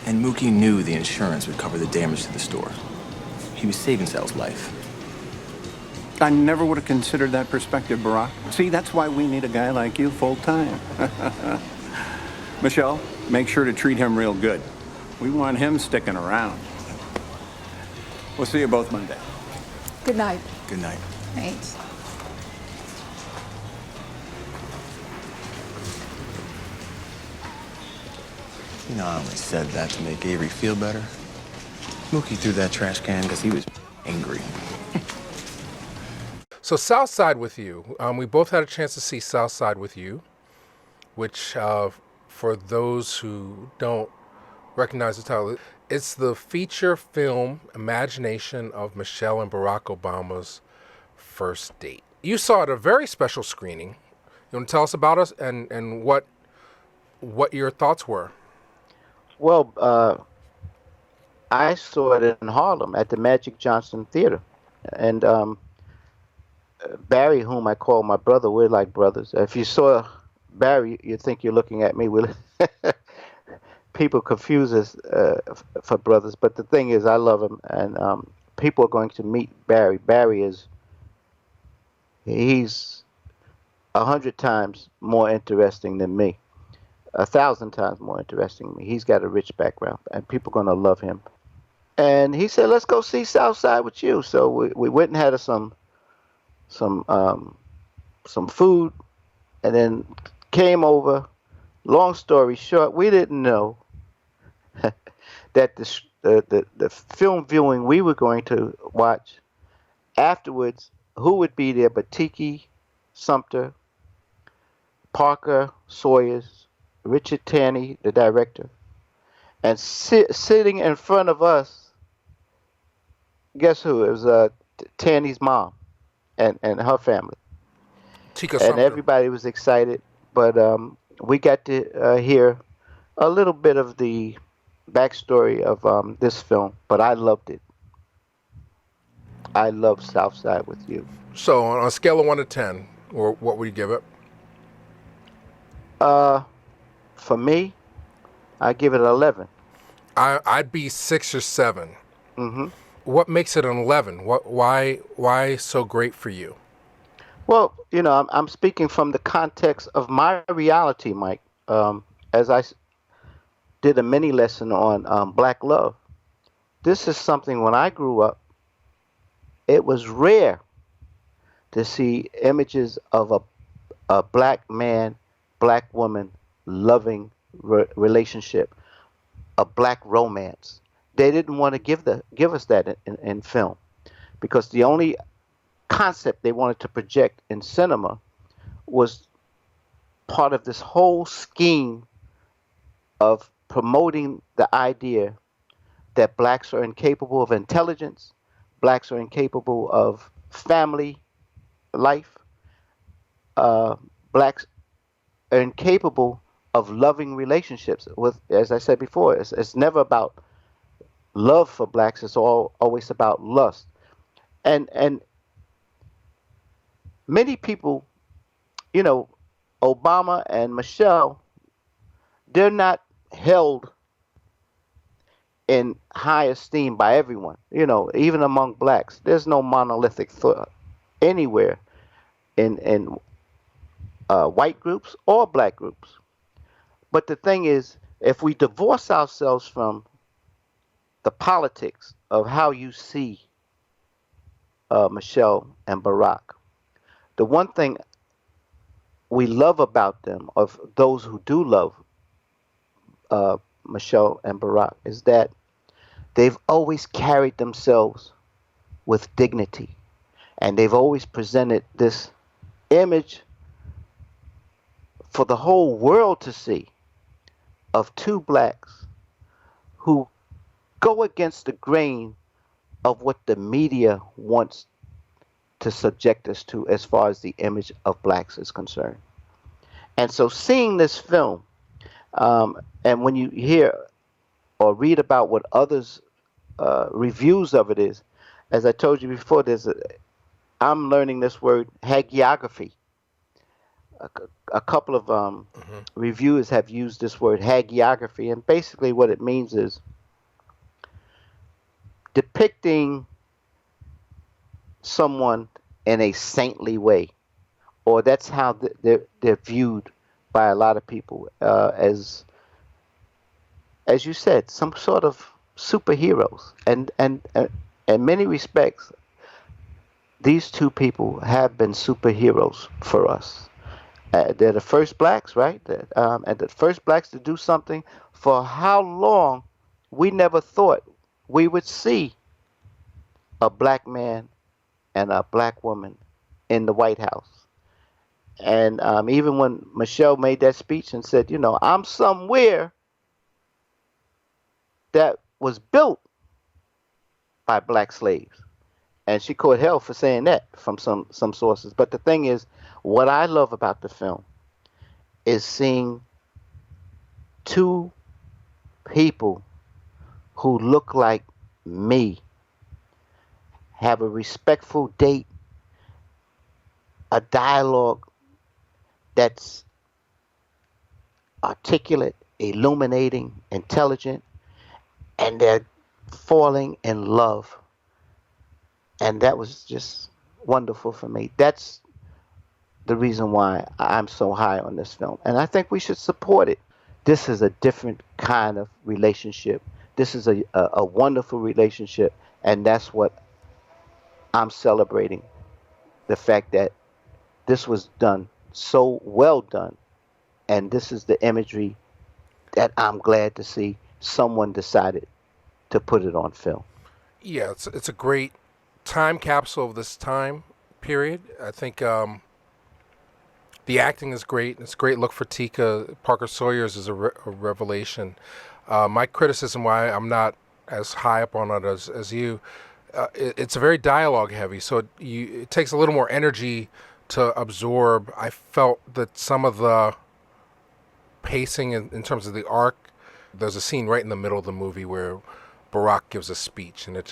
And Mookie knew the insurance would cover the damage to the store. He was saving Sal's life. I never would have considered that perspective, Barack. See, that's why we need a guy like you full time. Michelle, make sure to treat him real good. We want him sticking around. We'll see you both Monday. Good night. Good night. Thanks. You know, I only said that to make Avery feel better. Mookie threw that trash can because he was angry. So Southside with You. We both had a chance to see Southside with You, which for those who don't recognize the title, it's the feature film imagination of Michelle and Barack Obama's first date. You saw it at a very special screening. You want to tell us about us and what your thoughts were? Well, I saw it in Harlem at the Magic Johnson Theater. And Barry, whom I call my brother, we're like brothers. If you saw Barry, you'd think you're looking at me. People confuse us for brothers. But the thing is, I love him. And people are going to meet Barry. He's 100 times more interesting than me. 1,000 times more interesting than me. He's got a rich background, and people are going to love him. And he said, "Let's go see Southside with you." So we went and had some food, and then came over. Long story short, we didn't know that the film viewing we were going to watch afterwards, who would be there but Tiki Sumter, Parker Sawyers, Richard Taney, the director, and sitting in front of us, guess who? It was Taney's mom and her family. Tika And Sumter. everybody was excited, but we got to hear a little bit of the backstory of this film, but I loved it. I love Southside with you. So on a scale of 1 to 10, or what would you give it? For me, I give it 11. I'd be 6 or 7. Hmm. What makes it an 11? Why so great for you? Well, I'm speaking from the context of my reality, Mike. As did a mini lesson on Black love. This is something when I grew up, it was rare to see images of a black man, black woman loving relationship, a black romance. They didn't want to give us that in film because the only concept they wanted to project in cinema was part of this whole scheme of promoting the idea that blacks are incapable of intelligence, blacks are incapable of family life, uh, blacks are incapable of loving relationships. With, as I said before, it's never about love for blacks. It's always about lust. And many people, you know, Obama and Michelle, they're not held in high esteem by everyone. Even among blacks, there's no monolithic thought anywhere in white groups or black groups. But the thing is, if we divorce ourselves from the politics of how you see Michelle and Barack, the one thing we love about them, of those who do love uh, Michelle and Barack, is that they've always carried themselves with dignity. And they've always presented this image for the whole world to see of two blacks who go against the grain of what the media wants to subject us to as far as the image of blacks is concerned. And so seeing this film, and when you hear or read about what others' reviews of it is, as I told you before, I'm learning this word hagiography. A couple of reviewers have used this word hagiography, and basically what it means is depicting someone in a saintly way, or that's how they're viewed by a lot of people, as you said, some sort of superheroes. And in many respects, these two people have been superheroes for us. They're the first blacks, right? And the first blacks to do something for how long we never thought we would see a black man and a black woman in the White House. And even when Michelle made that speech and said, I'm somewhere that was built by black slaves. And she caught hell for saying that from some sources. But the thing is, what I love about the film is seeing two people who look like me have a respectful date, a dialogue that's articulate, illuminating, intelligent, and they're falling in love. And that was just wonderful for me. That's the reason why I'm so high on this film. And I think we should support it. This is a different kind of relationship. This is a wonderful relationship. And that's what I'm celebrating. The fact that this was done so well done. And this is the imagery that I'm glad to see someone decided to put it on film. Yeah, it's a great time capsule of this time period. I think the acting is great. It's a great look for Tika. Parker Sawyers is a revelation. My criticism why I'm not as high up on it as you, it's a very dialogue heavy, so it takes a little more energy to absorb. I felt that some of the pacing in terms of the arc, there's a scene right in the middle of the movie where Barack gives a speech, and it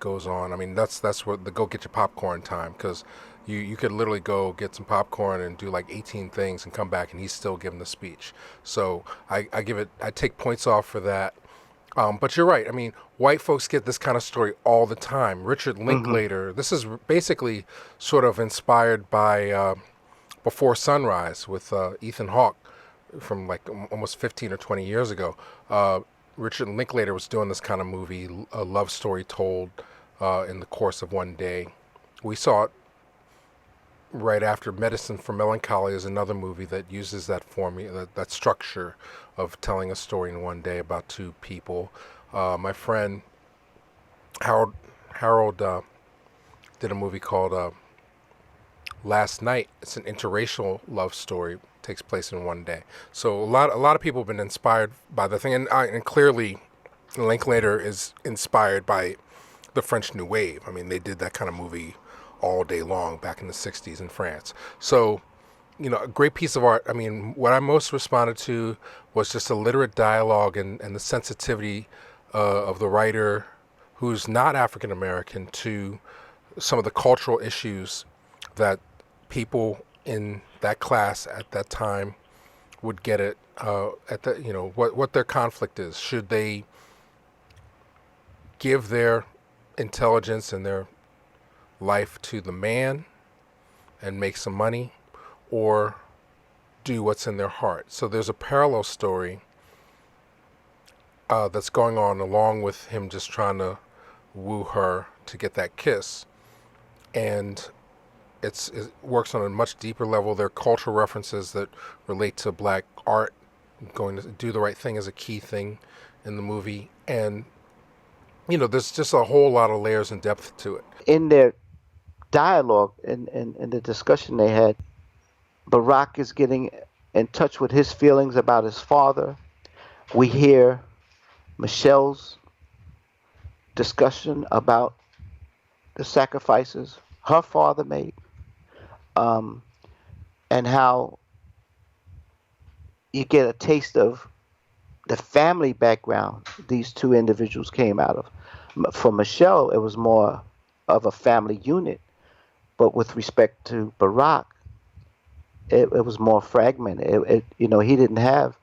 goes on. I mean, that's what the go get your popcorn time, because you could literally go get some popcorn and do like 18 things and come back, and he's still giving the speech. So I take points off for that. But you're right. I mean, white folks get this kind of story all the time. Richard Linklater. This is basically sort of inspired by Before Sunrise with Ethan Hawke from like almost 15 or 20 years ago. Richard Linklater was doing this kind of movie, a love story told in the course of one day. We saw it right after Medicine for Melancholy is another movie that uses that formula, that structure of telling a story in one day about two people. My friend Harold did a movie called Last Night. It's an interracial love story. Takes place in one day. So a lot of people have been inspired by the thing, and clearly Linklater is inspired by the French New Wave. I mean, they did that kind of movie all day long back in the 60s in France. So, a great piece of art. I mean, what I most responded to was just a literate dialogue and the sensitivity of the writer, who's not African American, to some of the cultural issues that people in that class at that time would get it at the what their conflict is. Should they give their intelligence and their life to the man and make some money, or do what's in their heart? So there's a parallel story that's going on along with him just trying to woo her to get that kiss, and it works on a much deeper level. There are cultural references that relate to black art. Going to do the right thing is a key thing in the movie, and there's just a whole lot of layers and depth to it. In their dialogue and the discussion they had, Barack is getting in touch with his feelings about his father. We hear Michelle's discussion about the sacrifices her father made, and how you get a taste of the family background these two individuals came out of. For Michelle, it was more of a family unit, but with respect to Barack, it was more fragmented. He didn't have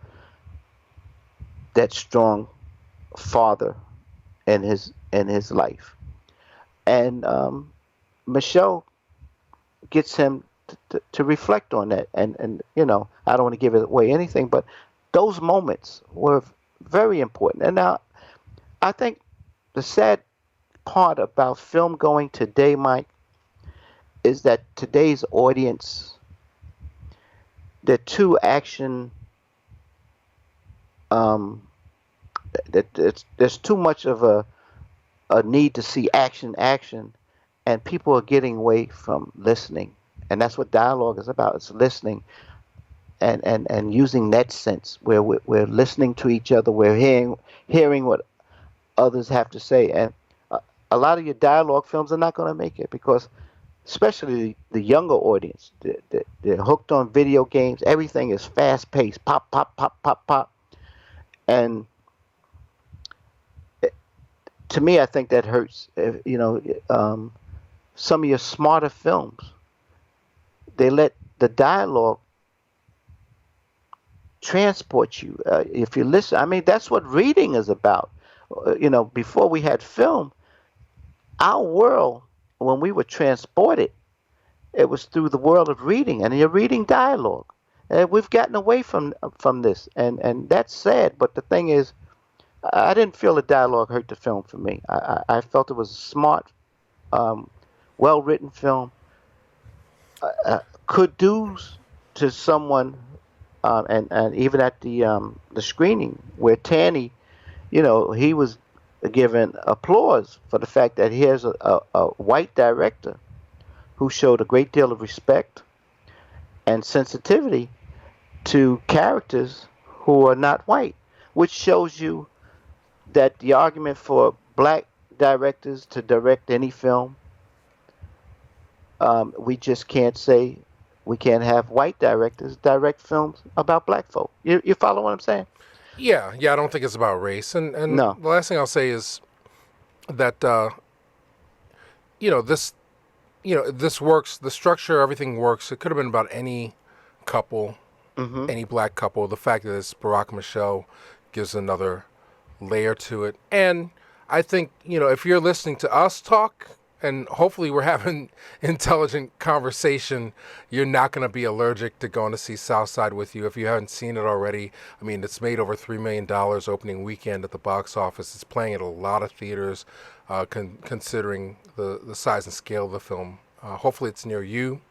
that strong father in his life, and Michelle gets him to reflect on that, and I don't want to give it away anything, but those moments were very important. And now I think the sad part about film going today, Mike, is that today's audience, they're too action. There's too much of a need to see action, and people are getting away from listening, and that's what dialogue is about. It's listening, and using that sense where we're listening to each other, we're hearing what others have to say, and a lot of your dialogue films are not going to make it because, especially the younger audience, they're hooked on video games. Everything is fast paced, pop, pop, pop, pop, pop, and to me, I think that hurts. Some of your smarter films, they let the dialogue transport you. If you listen, I mean, that's what reading is about. Before we had film, our world, when we were transported, it was through the world of reading, and you're reading dialogue. And we've gotten away from this, and that's sad. But the thing is, I didn't feel the dialogue hurt the film for me. I felt it was a smart, well-written film. Kudos to someone, and even at the screening where Tanny, he was given applause for the fact that here's a white director who showed a great deal of respect and sensitivity to characters who are not white, which shows you that the argument for black directors to direct any film, we just can't say we can't have white directors direct films about black folk. You follow what I'm saying? Yeah, I don't think it's about race. And No. The last thing I'll say is, that this this works. The structure, everything works. It could have been about any couple, any black couple. The fact that it's Barack and Michelle gives another layer to it. And I think, if you're listening to us talk, and hopefully we're having intelligent conversation, you're not going to be allergic to going to see Southside with you. If you haven't seen it already, I mean, it's made over $3 million opening weekend at the box office. It's playing at a lot of theaters, considering the size and scale of the film. Hopefully it's near you.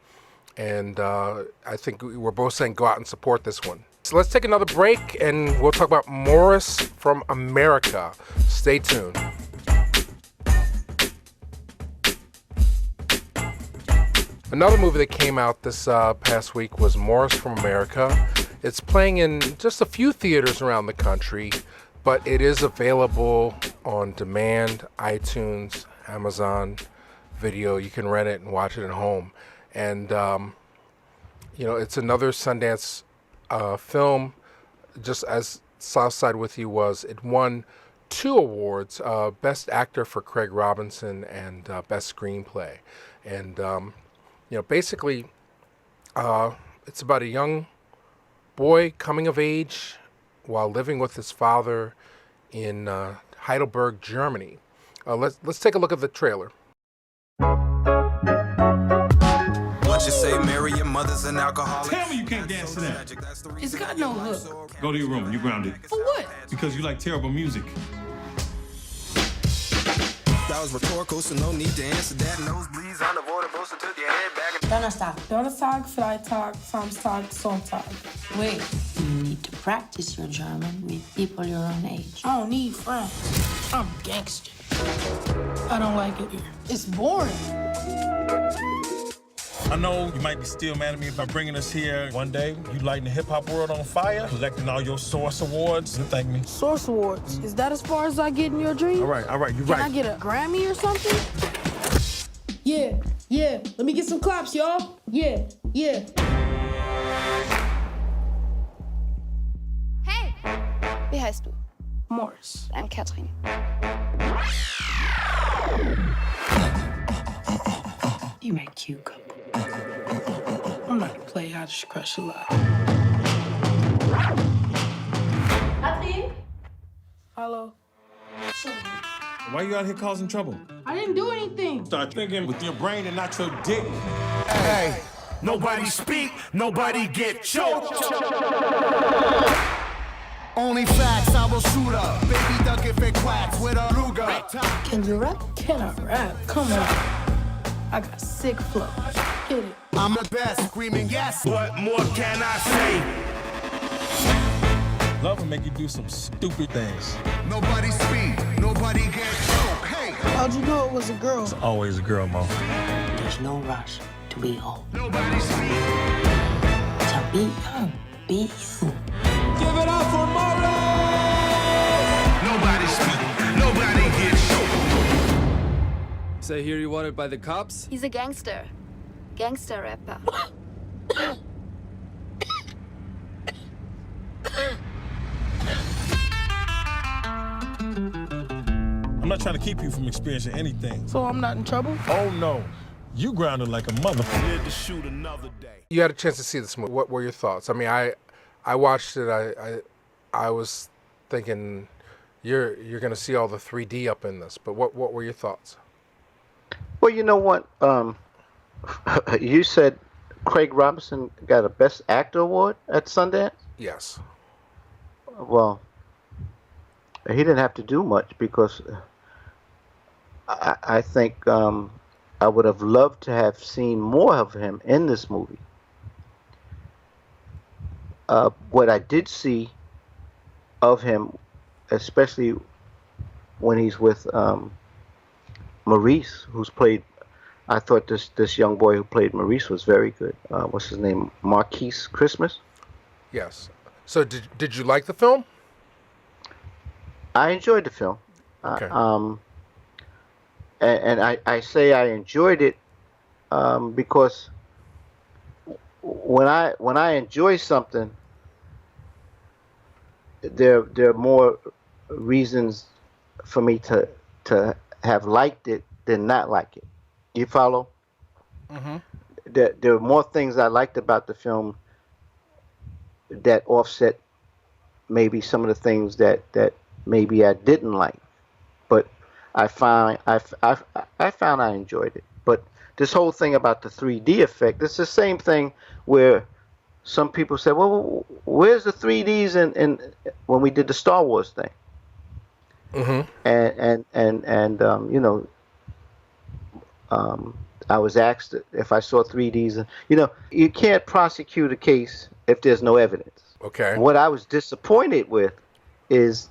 And I think we're both saying go out and support this one. So let's take another break, and we'll talk about Morris from America. Stay tuned. Another movie that came out this past week was Morris from America. It's playing in just a few theaters around the country, but it is available on demand, iTunes, Amazon Video. You can rent it and watch it at home. And, it's another Sundance film, just as Southside With You was. It won 2 awards, Best Actor for Craig Robinson and Best Screenplay. And, basically, it's about a young boy coming of age while living with his father in Heidelberg, Germany. Let's take a look at the trailer. What you say, Mary, your mother's an alcoholic. Tell me you can't dance to that. It's got no hook. Go to your room. You grounded. For what? Because you like terrible music. That was rhetorical, so no need to answer that. Nosebleeds unavoidable, so took your head back. Donnerstag. Donnerstag, Freitag, Samstag, Sonntag. Wait, you need to practice your German with people your own age. I don't need friends. I'm gangster. I don't like it here. It's boring. I know you might be still mad at me by bringing us here. One day, you lighting the hip-hop world on fire, collecting all your Source Awards. You thank me. Source Awards. Is that as far as I get in your dream? All right, you're Can right. I get a Grammy or something? Yeah. Let me get some claps, y'all. Yeah. Hey! Wie heißt du? Morris. I'm Katrin. You're a cute couple. I'm not gonna play, I just crush a lot. Katrin? Hello. Why you out here causing trouble? I didn't do anything. Start thinking with your brain and not your dick. Hey, nobody speak, nobody get choked. Only facts, I will shoot up. Baby duck if it quacks with a Ruger. Can you rap? Can I rap? Come on. I got sick flow. Hit it. I'm the best, screaming yes. What more can I say? Love will make you do some stupid things. Nobody speak, nobody get choked. Hey, How'd you know it was a girl? It's always a girl, Mo. There's no rush to be old. nobody speak. So be young. Be you. Give it up for Morris! Nobody speak, nobody get choked. So I hear you wanted by the cops? He's a gangster. Gangster rapper. I'm not trying to keep you from experiencing anything. So I'm not in trouble? Oh, no. You grounded like a motherfucker. Live to shoot another day. You had a chance to see this movie. What were your thoughts? I mean, I watched it. I was thinking you're going to see all the 3D up in this. But what were your thoughts? Well, you know what? You said Craig Robinson got a Best Actor award at Sundance? Yes. Well, he didn't have to do much because I think I would have loved to have seen more of him in this movie. What I did see of him, especially when he's with Maurice, who's played, I thought this young boy who played Maurice was very good. What's his name? Marquise Christmas? Yes. So did you like the film? I enjoyed the film. Okay. And I say I enjoyed it because when I enjoy something, there are more reasons for me to have liked it than not like it. You follow? Mm-hmm. There are more things I liked about the film that offset maybe some of the things that maybe I didn't like. But I found I enjoyed it. But this whole thing about the 3D effect, it's the same thing where some people say, well, where's the 3Ds in when we did the Star Wars thing? Mm-hmm. And I was asked if I saw 3Ds. And, you can't prosecute a case if there's no evidence. Okay. What I was disappointed with is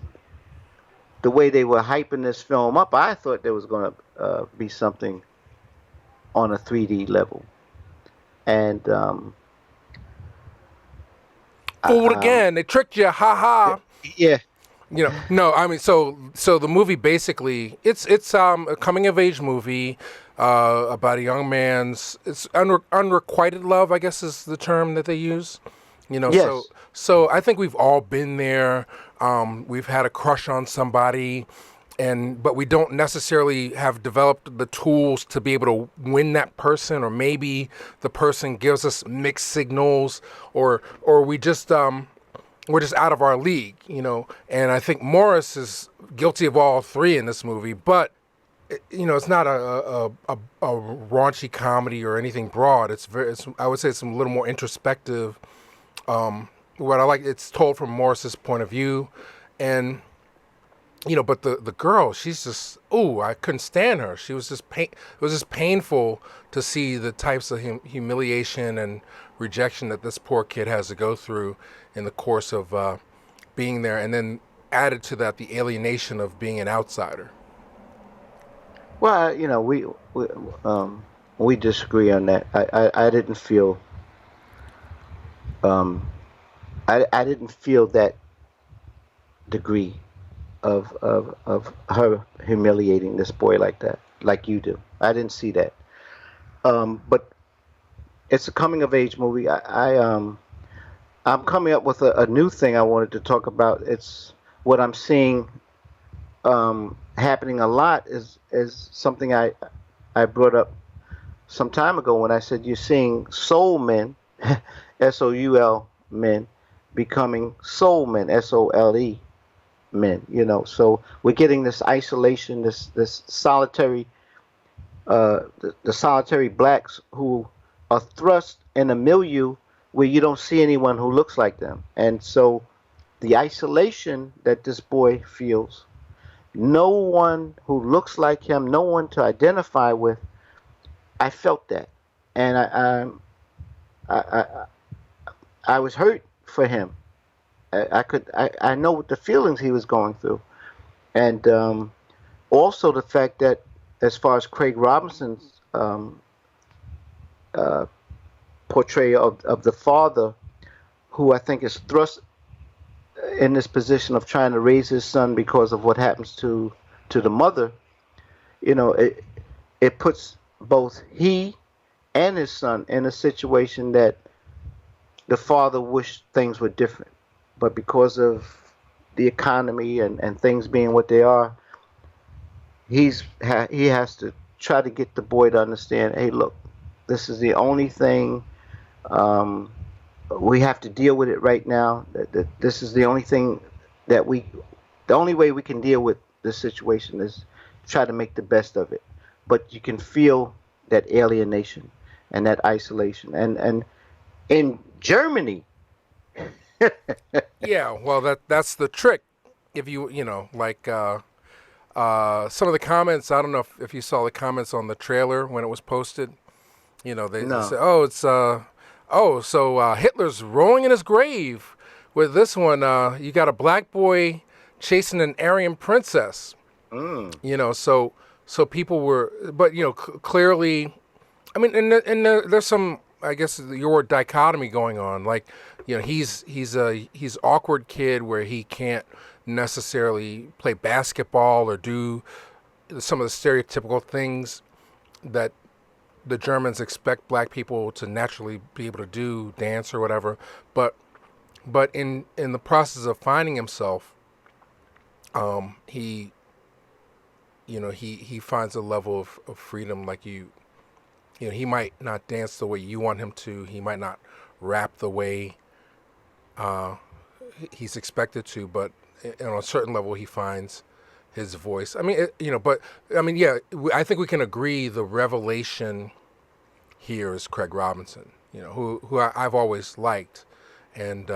the way they were hyping this film up. I thought there was going to be something on a 3D level. And fooled again. They tricked you. Ha ha. Yeah. No, I mean, so the movie basically it's a coming of age movie about a young man's unrequited love, I guess is the term that they use. Yes. So I think we've all been there. We've had a crush on somebody, but we don't necessarily have developed the tools to be able to win that person, or maybe the person gives us mixed signals, or we just we're just out of our league, And I think Morris is guilty of all three in this movie, but it's not a raunchy comedy or anything broad. I would say it's a little more introspective. What I like, it's told from Morris's point of view, and but the girl, she's just, I couldn't stand her. She was just it was just painful to see the types of humiliation and rejection that this poor kid has to go through in the course of being there, and then added to that the alienation of being an outsider. Well, we disagree on that. I didn't feel I didn't feel that degree of her humiliating this boy like that, like you do. I didn't see that. But it's a coming of age movie. I'm coming up with a new thing I wanted to talk about. It's what I'm seeing happening a lot is something I brought up some time ago when I said you're seeing soul men, SOUL men, becoming soul men, SOLE men. So we're getting this isolation, this solitary, the solitary blacks who are thrust in a milieu where you don't see anyone who looks like them. And so the isolation that this boy feels, no one who looks like him, no one to identify with, I felt that. And I was hurt for him. I know what the feelings he was going through. And also the fact that as far as Craig Robinson's portrayal of the father, who I think is thrust in this position of trying to raise his son because of what happens to the mother, it puts both he and his son in a situation that the father wished things were different. But because of the economy and things being what they are, he has to try to get the boy to understand, hey, look, this is the only thing, we have to deal with it right now. That this is the only thing the only way we can deal with this situation is try to make the best of it. But you can feel that alienation and that isolation. And in Germany, yeah, well, that's the trick. If you like some of the comments, I don't know if you saw the comments on the trailer when it was posted. They say, so Hitler's rolling in his grave. With this one, you got a black boy chasing an Aryan princess. So people were, but clearly, I mean, and there's some, I guess, your dichotomy going on. Like, he's awkward kid where he can't necessarily play basketball or do some of the stereotypical things that the Germans expect black people to naturally be able to do, dance or whatever. But in the process of finding himself, he he finds a level of freedom. Like he might not dance the way you want him to. He might not rap the way he's expected to, but on a certain level, he finds his voice. I mean, yeah, I think we can agree the revelation here is Craig Robinson, who I've always liked, and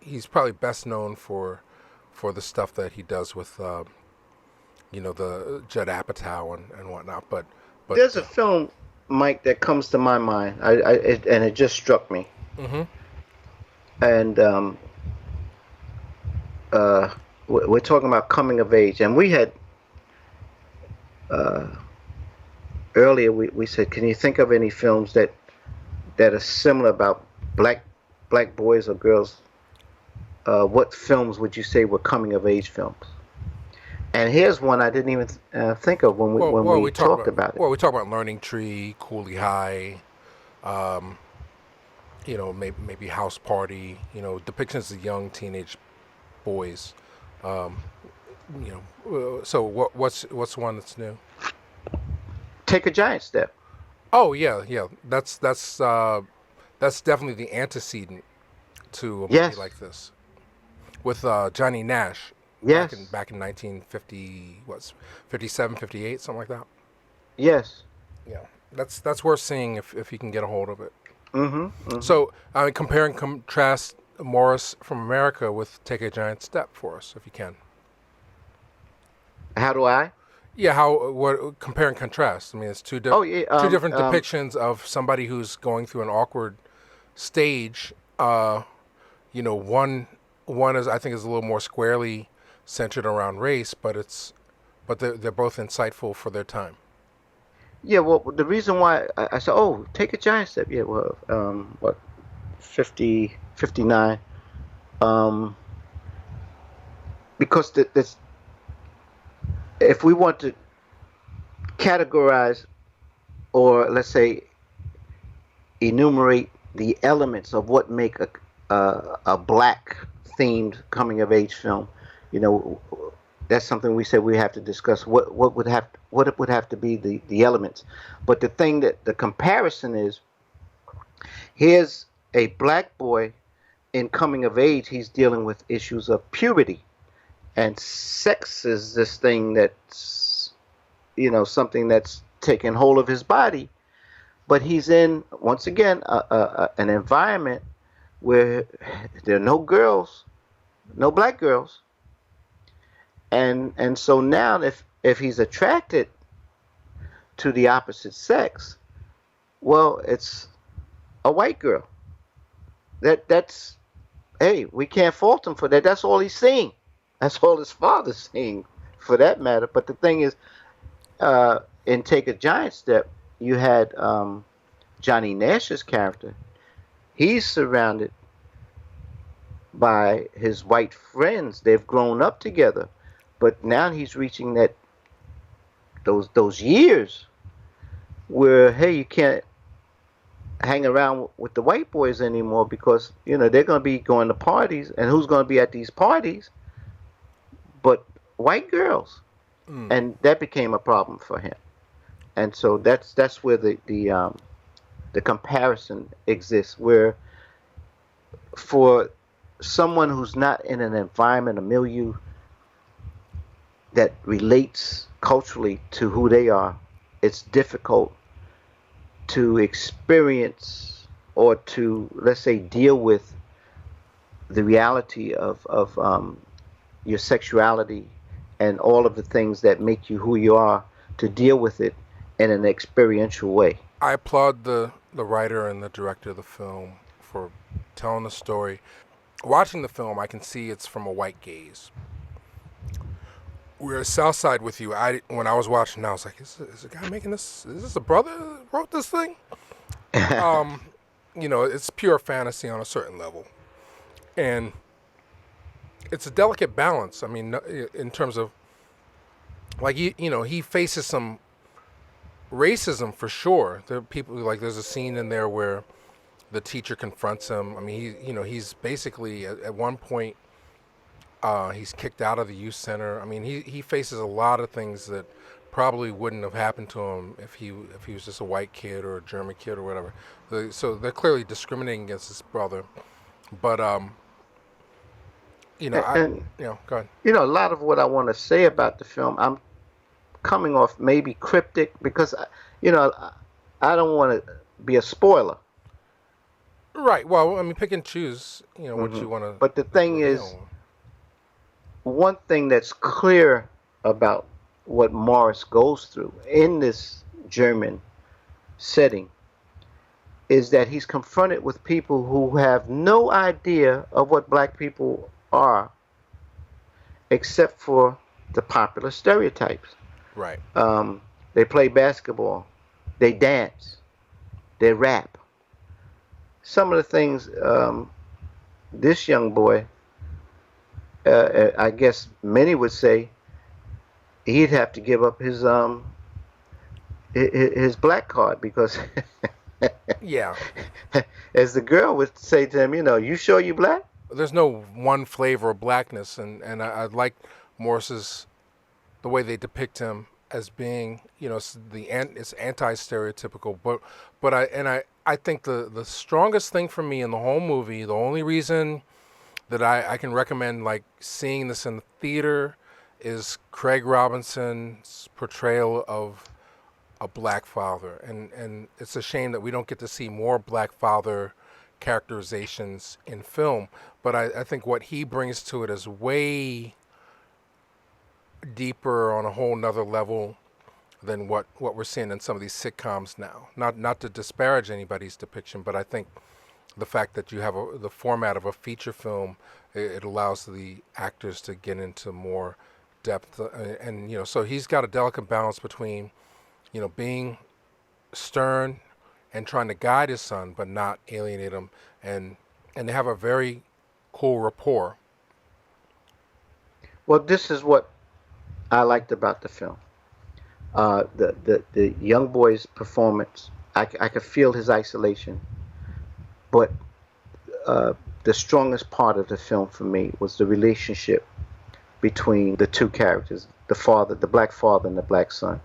he's probably best known for the stuff that he does with the Judd Apatow and whatnot. But there's a film, Mike, that comes to my mind. And it just struck me. Mm-hmm. And we're talking about coming of age, and we had earlier we said, can you think of any films that are similar about black boys or girls? What films would you say were coming of age films? And here's one I didn't even think of when we talked about it. Well, we talked about Learning Tree, Cooley High, maybe House Party. Depictions of young teenage boys. So what's one that's new? Take a Giant Step. Oh yeah. That's definitely the antecedent to a movie like this, with Johnny Nash. Yes. Back in 1950, 57, 58, something like that. Yes. Yeah, that's worth seeing if you can get a hold of it. Mm-hmm. Mm-hmm. So compare and contrast Morris from America with Take a Giant Step for us, if you can. How do I? Yeah, what compare and contrast? I mean, it's two different depictions of somebody who's going through an awkward stage. One is, I think, is a little more squarely centered around race, but they're both insightful for their time. Yeah, well, the reason why I said, Take a Giant Step. Yeah, well, 50, 59. Because this, if we want to categorize, or let's say enumerate the elements of what make a black themed coming of age film, that's something we said we have to discuss. What it would have to be the elements. But the thing that the comparison is, here's a black boy in coming of age. He's dealing with issues of puberty, and sex is this thing that's something that's taken hold of his body. But he's in, once again, an environment where there are no girls, no black girls. And so now if he's attracted to the opposite sex, well, it's a white girl. That's hey, we can't fault him for that. That's all he's seeing. That's all his father's seeing, for that matter. But the thing is, in Take a Giant Step, you had Johnny Nash's character. He's surrounded by his white friends. They've grown up together, but now he's reaching those years where, hey, you can't hang around with the white boys anymore, because they're going to be going to parties, and who's going to be at these parties but white girls? And that became a problem for him. And so that's where the comparison exists, where for someone who's not in an environment, a milieu that relates culturally to who they are, it's difficult to experience or to, let's say, deal with the reality of your sexuality and all of the things that make you who you are, to deal with it in an experiential way. I applaud the writer and the director of the film for telling the story. Watching the film, I can see it's from a white gaze. We're at Southside with you. When I was watching, I was like, is the guy making this? Is this a brother who wrote this thing? It's pure fantasy on a certain level. And it's a delicate balance. I mean, in terms of, like, he faces some racism for sure. There are people, like, there's a scene in there where the teacher confronts him. I mean, he's basically at one point He's kicked out of the youth center. I mean, he faces a lot of things that probably wouldn't have happened to him if he was just a white kid or a German kid or whatever. So they're clearly discriminating against his brother. But go ahead. A lot of what I want to say about the film, I'm coming off maybe cryptic because I don't want to be a spoiler. Right. Well, I mean, pick and choose. What you want to. But the thing is, one thing that's clear about what Morris goes through in this German setting is that he's confronted with people who have no idea of what black people are, except for the popular stereotypes. Right. They play basketball, they dance, they rap. Some of the things this young boy, I guess many would say, he'd have to give up his black card because yeah, as the girl would say to him, you sure you black? There's no one flavor of blackness, and I like Morris's the way they depict him as being, it's anti-stereotypical, but I think the strongest thing for me in the whole movie, the only reason that I can recommend like seeing this in the theater, is Craig Robinson's portrayal of a black father, and it's a shame that we don't get to see more black father characterizations in film, but I think what he brings to it is way deeper on a whole nother level than what we're seeing in some of these sitcoms now. Not to disparage anybody's depiction, but I think the fact that you have the format of a feature film, it allows the actors to get into more depth, and so he's got a delicate balance between being stern and trying to guide his son but not alienate him, and they have a very cool rapport. Well, this is what I liked about the film. The young boy's performance, I could feel his isolation, but the strongest part of the film for me was the relationship between the two characters, the black father and the black son.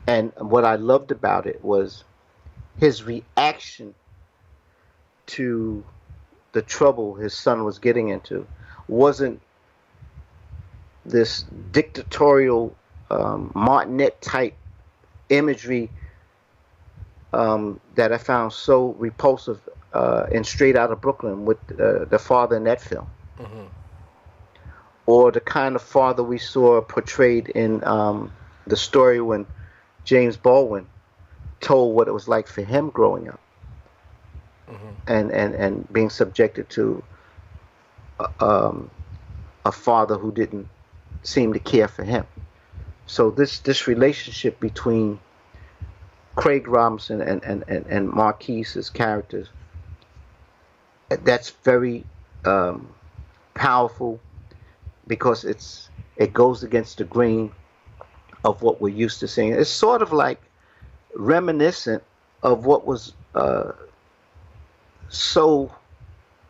And what I loved about it was his reaction to the trouble his son was getting into wasn't this dictatorial martinet type imagery that I found so repulsive in Straight Outta Brooklyn with the father in that film. Mm-hmm. Or the kind of father we saw portrayed in the story when James Baldwin told what it was like for him growing up. Mm-hmm. and being subjected to a father who didn't seem to care for him. So this relationship between Craig Robinson and Marquise's characters, that's very powerful because it goes against the grain of what we're used to seeing. It's sort of like reminiscent of what was so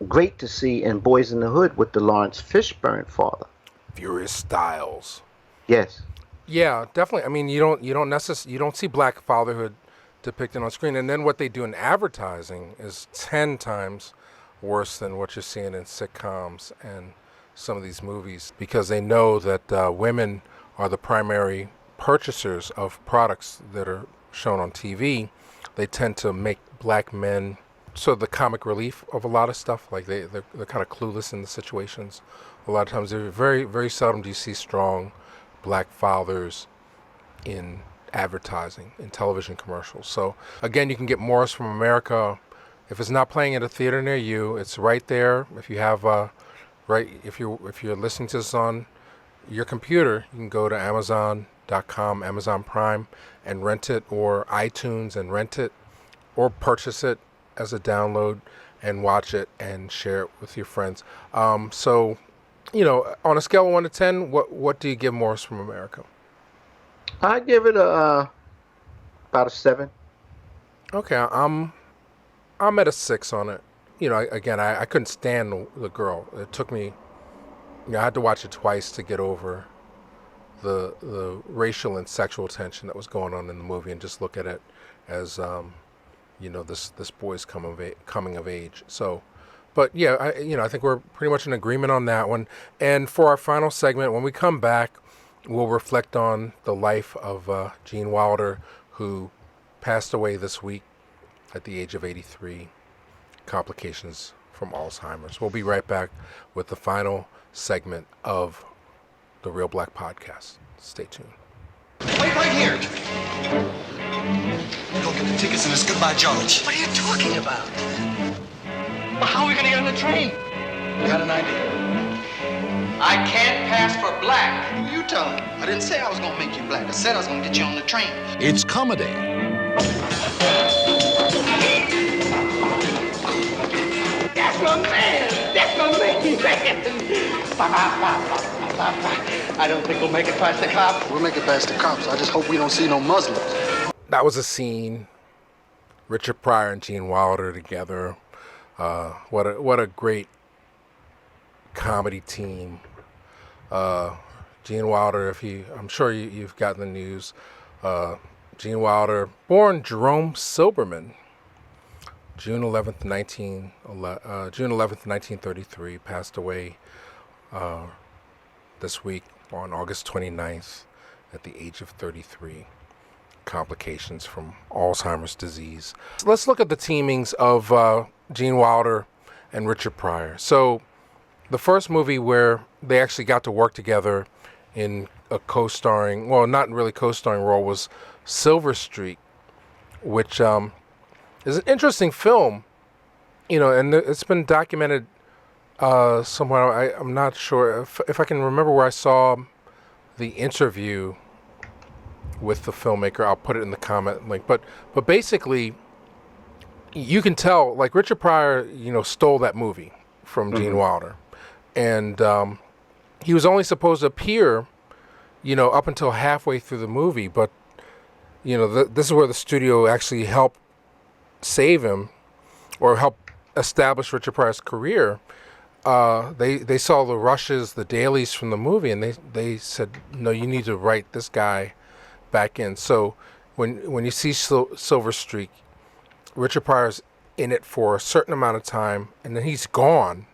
great to see in Boys in the Hood with the Lawrence Fishburne father. Furious Styles. Yes. Yeah, definitely. I mean, you don't see black fatherhood depicted on screen, and then what they do in advertising is 10 times worse than what you're seeing in sitcoms and some of these movies, because they know that women are the primary purchasers of products that are shown on TV. They tend to make black men sort of the comic relief of a lot of stuff. Like they're kind of clueless in the situations. A lot of times, very, very seldom do you see strong black fathers in advertising, in television commercials. So again, you can get Morris from America. If it's not playing at a theater near you, it's right there. If you have if you're listening to this on your computer, you can go to Amazon.com, Amazon Prime, and rent it, or iTunes and rent it, or purchase it as a download and watch it and share it with your friends. So, on a scale of 1 to 10, what do you give Morris from America? I give it about a 7. Okay, I'm at a 6 on it. Again, I couldn't stand the girl. It took me I had to watch it twice to get over the racial and sexual tension that was going on in the movie, and just look at it as this boy's coming of age. So, but yeah, I think we're pretty much in agreement on that one. And for our final segment, when we come back, we'll reflect on the life of Gene Wilder, who passed away this week at the age of 83, complications from Alzheimer's. We'll be right back with the final segment of the Reelblack podcast. Stay tuned. Wait right here. Go get the tickets and it's goodbye, George. What are you talking about? Well, how are we going to get on the train? Got an idea. I can't pass for black. Who you telling? I didn't say I was going to make you black. I said I was going to get you on the train. It's comedy. That's my man. That's my man. I don't think we'll make it past the cops. We'll make it past the cops. I just hope we don't see no Muslims. That was a scene. Richard Pryor and Gene Wilder together. What a great comedy team. Gene Wilder, I'm sure you've gotten the news. Gene Wilder, born Jerome Silberman, June 11th, 1933, passed away this week on August 29th at the age of 33. Complications from Alzheimer's disease. So let's look at the teamings of Gene Wilder and Richard Pryor. So the first movie where they actually got to work together in a co-starring, well, not really co-starring role, was Silver Streak, which is an interesting film, and it's been documented somewhere. I'm not sure if I can remember where I saw the interview with the filmmaker. I'll put it in the comment link. But basically, you can tell, like, Richard Pryor, stole that movie from Gene Wilder, and he was only supposed to appear, up until halfway through the movie. But this is where the studio actually helped save him, or help establish Richard Pryor's career. They saw the rushes, the dailies from the movie, and they said, no, you need to write this guy back in. So when you see Silver Streak, Richard Pryor's in it for a certain amount of time, and then he's gone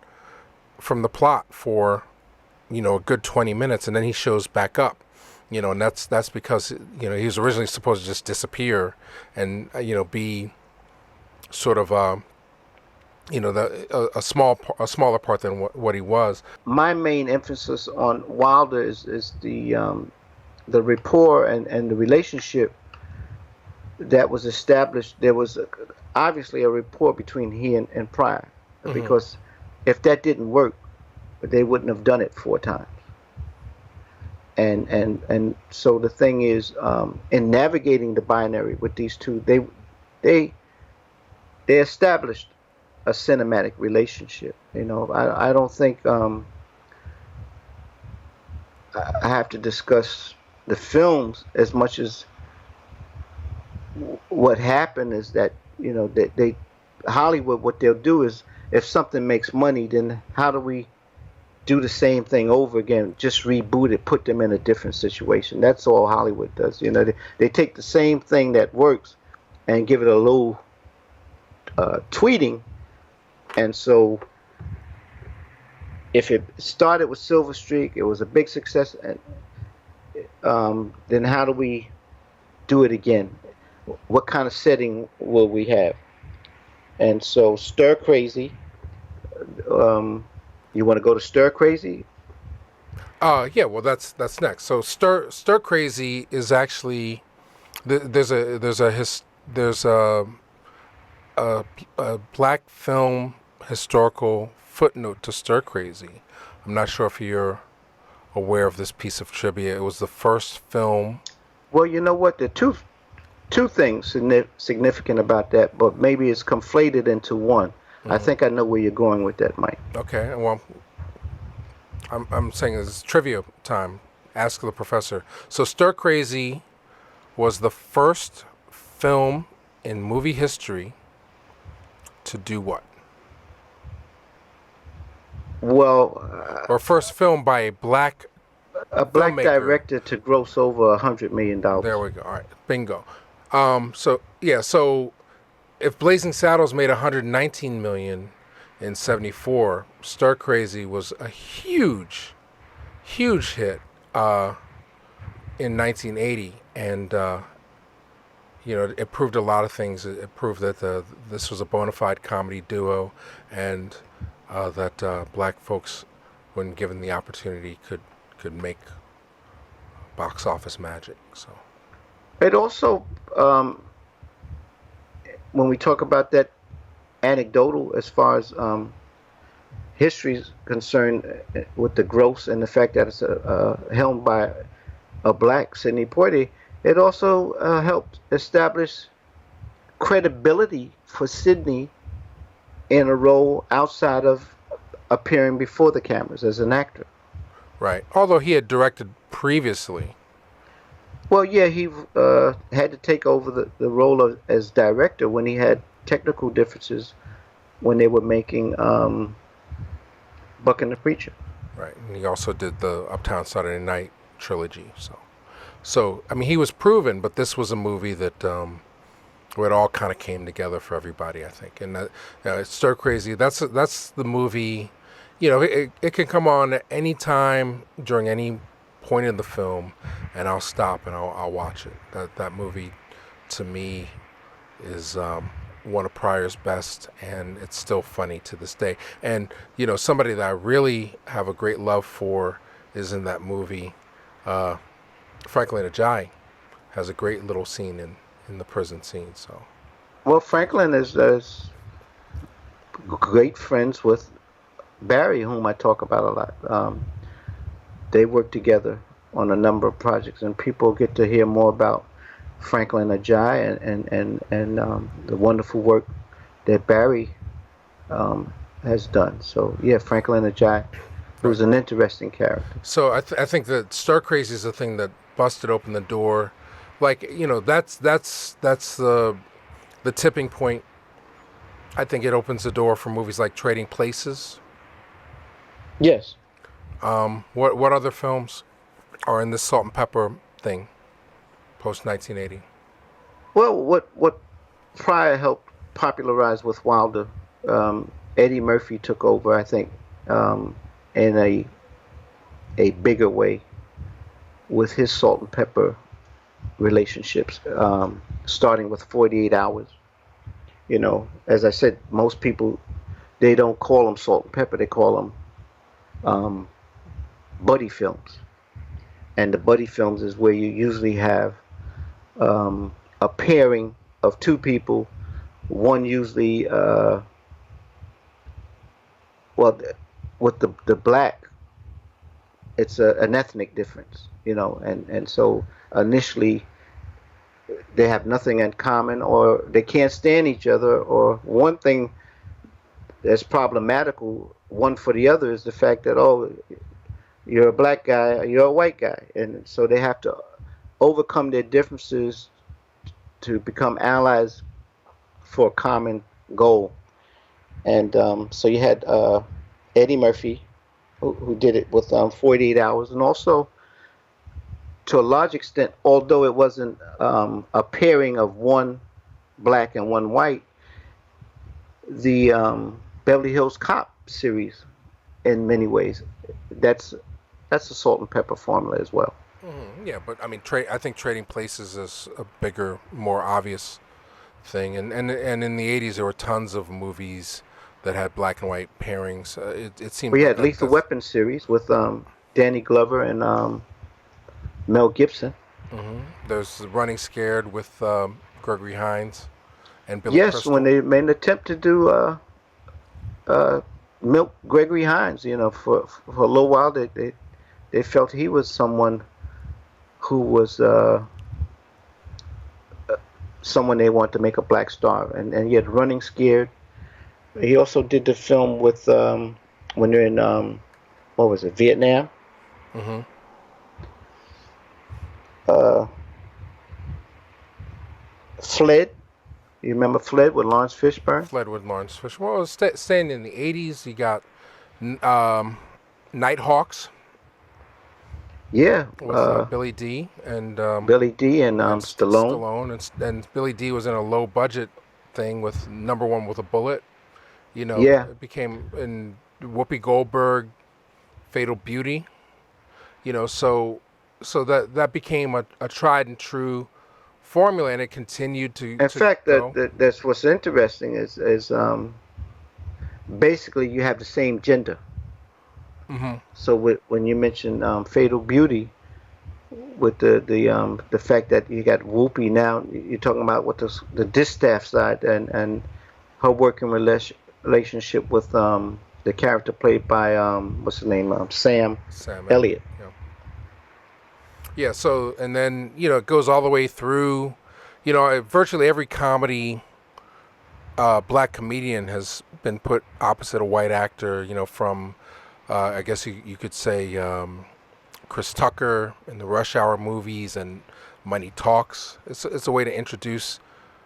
from the plot for a good 20 minutes, and then he shows back up, and that's because he was originally supposed to just disappear and be sort of a smaller part than what he was. My main emphasis on Wilder is the rapport and the relationship that was established. There was obviously a rapport between he and Pryor, because if that didn't work, they wouldn't have done it 4 times. And so the thing is, in navigating the binary with these two, they established a cinematic relationship. I don't think I have to discuss the films as much as what happened is that they Hollywood, what they'll do is, if something makes money, then how do we do the same thing over again? Just reboot it, put them in a different situation. That's all Hollywood does. They take the same thing that works and give it a little tweeting. And so if it started with Silver Streak, it was a big success, and then how do we do it again? What kind of setting will we have? And so Stir Crazy, you want to go to Stir Crazy? Yeah, well, that's next. So Stir Crazy is actually there's a black film historical footnote to Stir Crazy. I'm not sure if you're aware of this piece of trivia. It was the first film. Well, you know what? There are two things significant about that, but maybe it's conflated into one. I think I know where you're going with that, Mike. Okay, well, I'm saying it's trivia time. Ask the professor. So Stir Crazy was the first film in movie history to do what? Well, or first film by a black black filmmaker. director to gross over $100 million. There we go. All right, bingo. So if Blazing Saddles made 119 million in '74, Stir Crazy was a huge hit in 1980, and it proved a lot of things. It proved that this was a bona fide comedy duo, and that black folks, when given the opportunity, could make box office magic. So it also, when we talk about that anecdotal as far as history is concerned, with the gross and the fact that it's helmed by a black Sidney Poitier, it also helped establish credibility for Sidney in a role outside of appearing before the cameras as an actor. Right. Although he had directed previously. Well, yeah, he had to take over the role as director when he had technical differences when they were making Buck and the Preacher. Right. And he also did the Uptown Saturday Night trilogy. So I mean, he was proven, but this was a movie that where it all kind of came together for everybody, I think. And Stir Crazy, that's the movie. It can come on at any time during any point in the film, and I'll stop and I'll watch it. That movie, to me, is one of Pryor's best, and it's still funny to this day. And somebody that I really have a great love for is in that movie. Franklin Ajayi has a great little scene in the prison scene. So, well, Franklin is great friends with Barry, whom I talk about a lot. They work together on a number of projects, and people get to hear more about Franklin Ajayi and the wonderful work that Barry has done. So yeah, Franklin Ajayi was an interesting character. So I think that Stir Crazy is the thing that busted open the door. Like, that's the tipping point. I think it opens the door for movies like Trading Places. Yes. What other films are in this salt and pepper thing post 1980? Well, what Pryor helped popularize with Wilder, Eddie Murphy took over, I think, in a bigger way with his salt and pepper relationships, starting with 48 Hours. As I said, most people, they don't call them salt and pepper, they call them buddy films. And the buddy films is where you usually have a pairing of two people, one usually, with the black, it's an ethnic difference, and so initially they have nothing in common, or they can't stand each other, or one thing that's problematical one for the other is the fact that, oh, you're a black guy, you're a white guy, and so they have to overcome their differences to become allies for a common goal. And so you had Eddie Murphy, who did it with 48 Hours, and also, to a large extent, although it wasn't a pairing of one black and one white, the Beverly Hills Cop series, in many ways, that's a salt and pepper formula as well. Mm-hmm. Yeah, but I mean, I think Trading Places is a bigger, more obvious thing, and in the 80s there were tons of movies that had black and white pairings. It seemed we had Lethal Weapon series with Danny Glover and Mel Gibson. Mm-hmm. There's Running Scared with Gregory Hines and Billy Yes, Crystal. when they made an attempt to do milk Gregory Hines, for a little while they felt he was someone who was someone they wanted to make a black star, and he had Running Scared. He also did the film with when they're in what was it, Vietnam? Mm-hmm. Fled. You remember Fled with Lawrence Fishburne? Fled with Lawrence Fishburne. Well, staying in the 80s, you got Nighthawks. Yeah, With Billy D. and Billy D. and Stallone. And Billy D. was in a low budget thing with Number One with a Bullet. You know, Yeah. it became in Whoopi Goldberg, Fatal Beauty. You know, so that became a tried and true formula, and it continued to. In fact, go. that's what's interesting is basically you have the same gender. Mm-hmm. So when you mention Fatal Beauty, with the fact that you got Whoopi now, you're talking about what the distaff side and her working relationship with the character played by what's his name, Sam Elliott. Yeah. So and then it goes all the way through. Virtually every comedy, black comedian has been put opposite a white actor. From I guess you could say Chris Tucker in the Rush Hour movies and Money Talks. It's a way to introduce.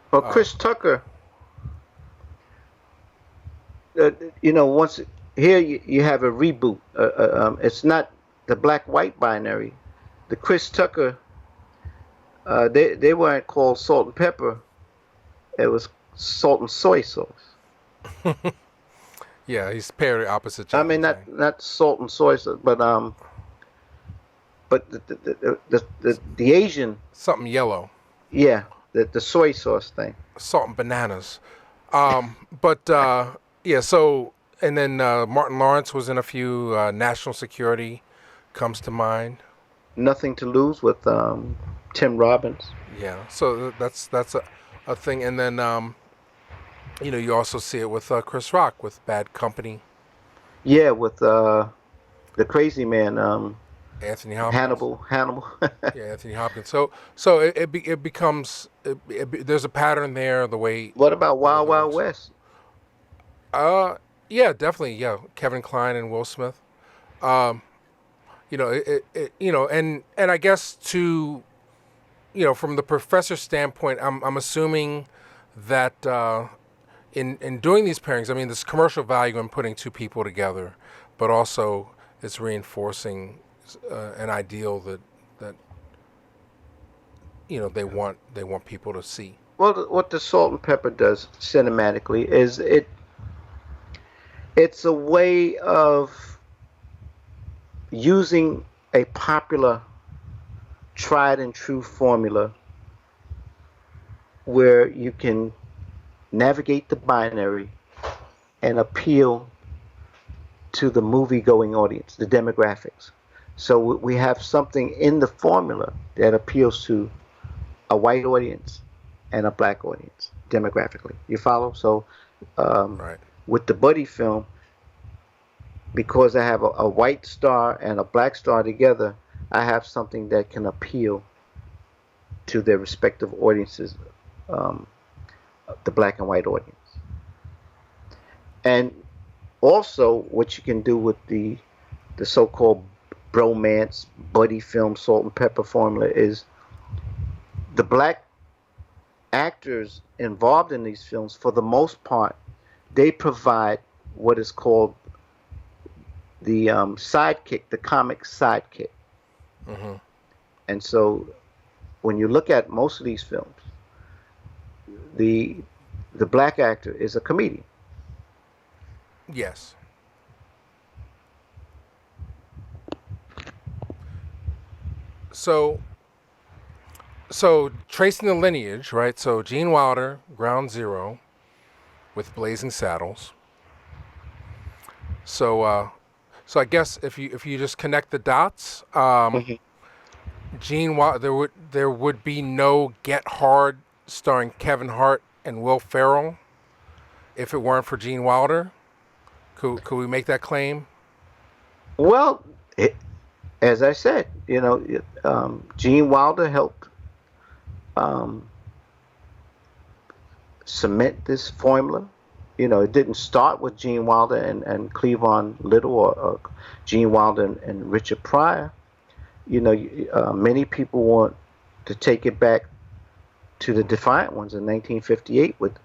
Well, Chris Tucker, once here you have a reboot. It's not the black-white binary. The Chris Tucker, they weren't called Salt and Pepper. It was Salt and Soy Sauce. Yeah, he's paired opposite. I mean, not salt and soy sauce, but the Asian something yellow. Yeah, the soy sauce thing. Salt and bananas. Yeah. So and then Martin Lawrence was in a few. National Security comes to mind. Nothing to Lose with Tim Robbins. Yeah. So that's a thing, and then. You also see it with Chris Rock with Bad Company. Yeah, with the crazy man, Anthony Hopkins. Hannibal. Yeah, Anthony Hopkins. So it becomes there's a pattern there. The way. What about Wild Wild West? Yeah, definitely. Yeah, Kevin Kline and Will Smith. And I guess from the professor's standpoint, I'm assuming that. In doing these pairings, I mean, there's commercial value in putting two people together, but also it's reinforcing an ideal that they want people to see. Well, what the Salt and Pepper does cinematically is it's a way of using a popular, tried and true formula where you can navigate the binary and appeal to the movie-going audience, the demographics. So we have something in the formula that appeals to a white audience and a black audience demographically. You follow? So right. With the buddy film, because I have a white star and a black star together, I have something that can appeal to their respective audiences. The black and white audience. And also what you can do with the so-called bromance buddy film Salt and Pepper formula is the black actors involved in these films, for the most part, they provide what is called the sidekick, the comic sidekick. Mm-hmm. And so when you look at most of these films, the black actor is a comedian. Yes. So tracing the lineage, right? So Gene Wilder, Ground Zero, with Blazing Saddles. So I guess if you just connect the dots, Gene Wilder, there would be no Get Hard starring Kevin Hart and Will Ferrell if it weren't for Gene Wilder. Could we make that claim? Well, as I said, Gene Wilder helped cement this formula. It didn't start with Gene Wilder and Cleavon Little or Gene Wilder and Richard Pryor. Many people want to take it back to the Defiant Ones in 1958 with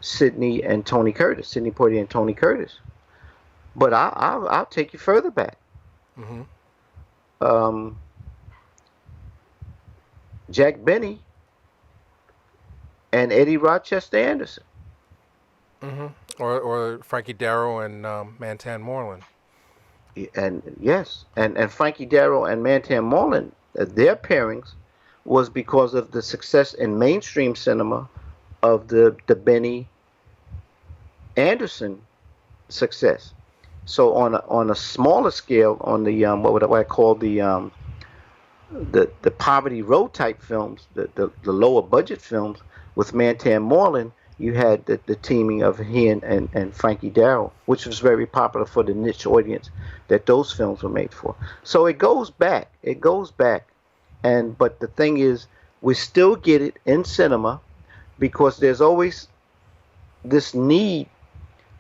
Sidney Poitier and Tony Curtis. But I'll take you further back. Jack Benny and Eddie Rochester Anderson. Or Frankie Darro and Mantan Moreland. And yes, and Frankie Darro and Mantan Moreland, their pairings was because of the success in mainstream cinema of the Benny Anderson success. So on a smaller scale, on the what I call the Poverty Road type films, the lower budget films with Mantan Moreland, you had the teaming of he and Frankie Darro, which was very popular for the niche audience that those films were made for. So it goes back. But the thing is, we still get it in cinema because there's always this need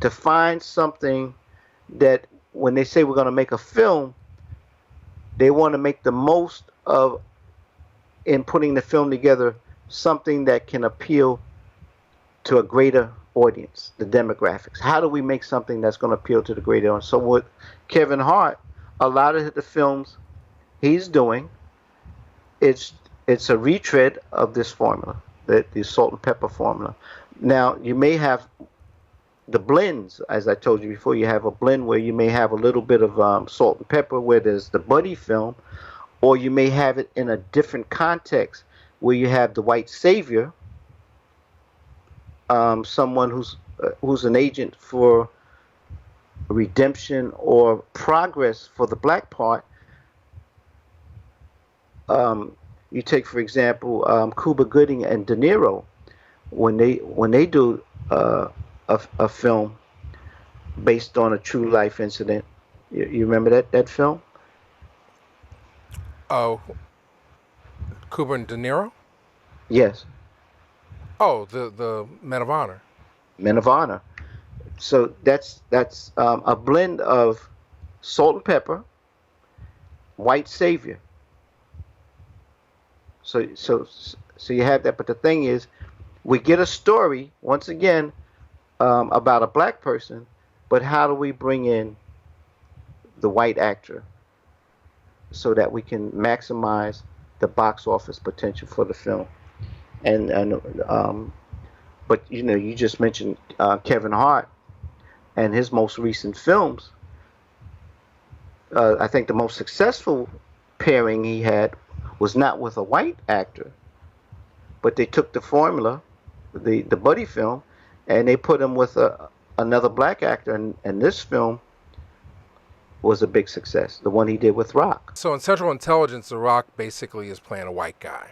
to find something that when they say we're going to make a film, they want to make the most of, in putting the film together, something that can appeal to a greater audience, the demographics. How do we make something that's going to appeal to the greater audience? So with Kevin Hart, a lot of the films he's doing, it's a retread of this formula, the salt and pepper formula. Now, you may have the blends, as I told you before. You have a blend where you may have a little bit of salt and pepper where there's the buddy film, or you may have it in a different context where you have the white savior, someone who's an agent for redemption or progress for the black part. You take, for example, Cuba Gooding and De Niro, when they do a film based on a true life incident. You remember that film? Oh, Cuba and De Niro? Yes. Oh, the Men of Honor. Men of Honor. So that's a blend of salt and pepper, white savior. So you have that, but the thing is, we get a story once again about a black person, but how do we bring in the white actor so that we can maximize the box office potential for the film? But you just mentioned Kevin Hart and his most recent films. I think the most successful pairing he had was not with a white actor, but they took the formula, the buddy film, and they put him with another black actor, and this film was a big success, the one he did with Rock. So in Central Intelligence, The Rock basically is playing a white guy.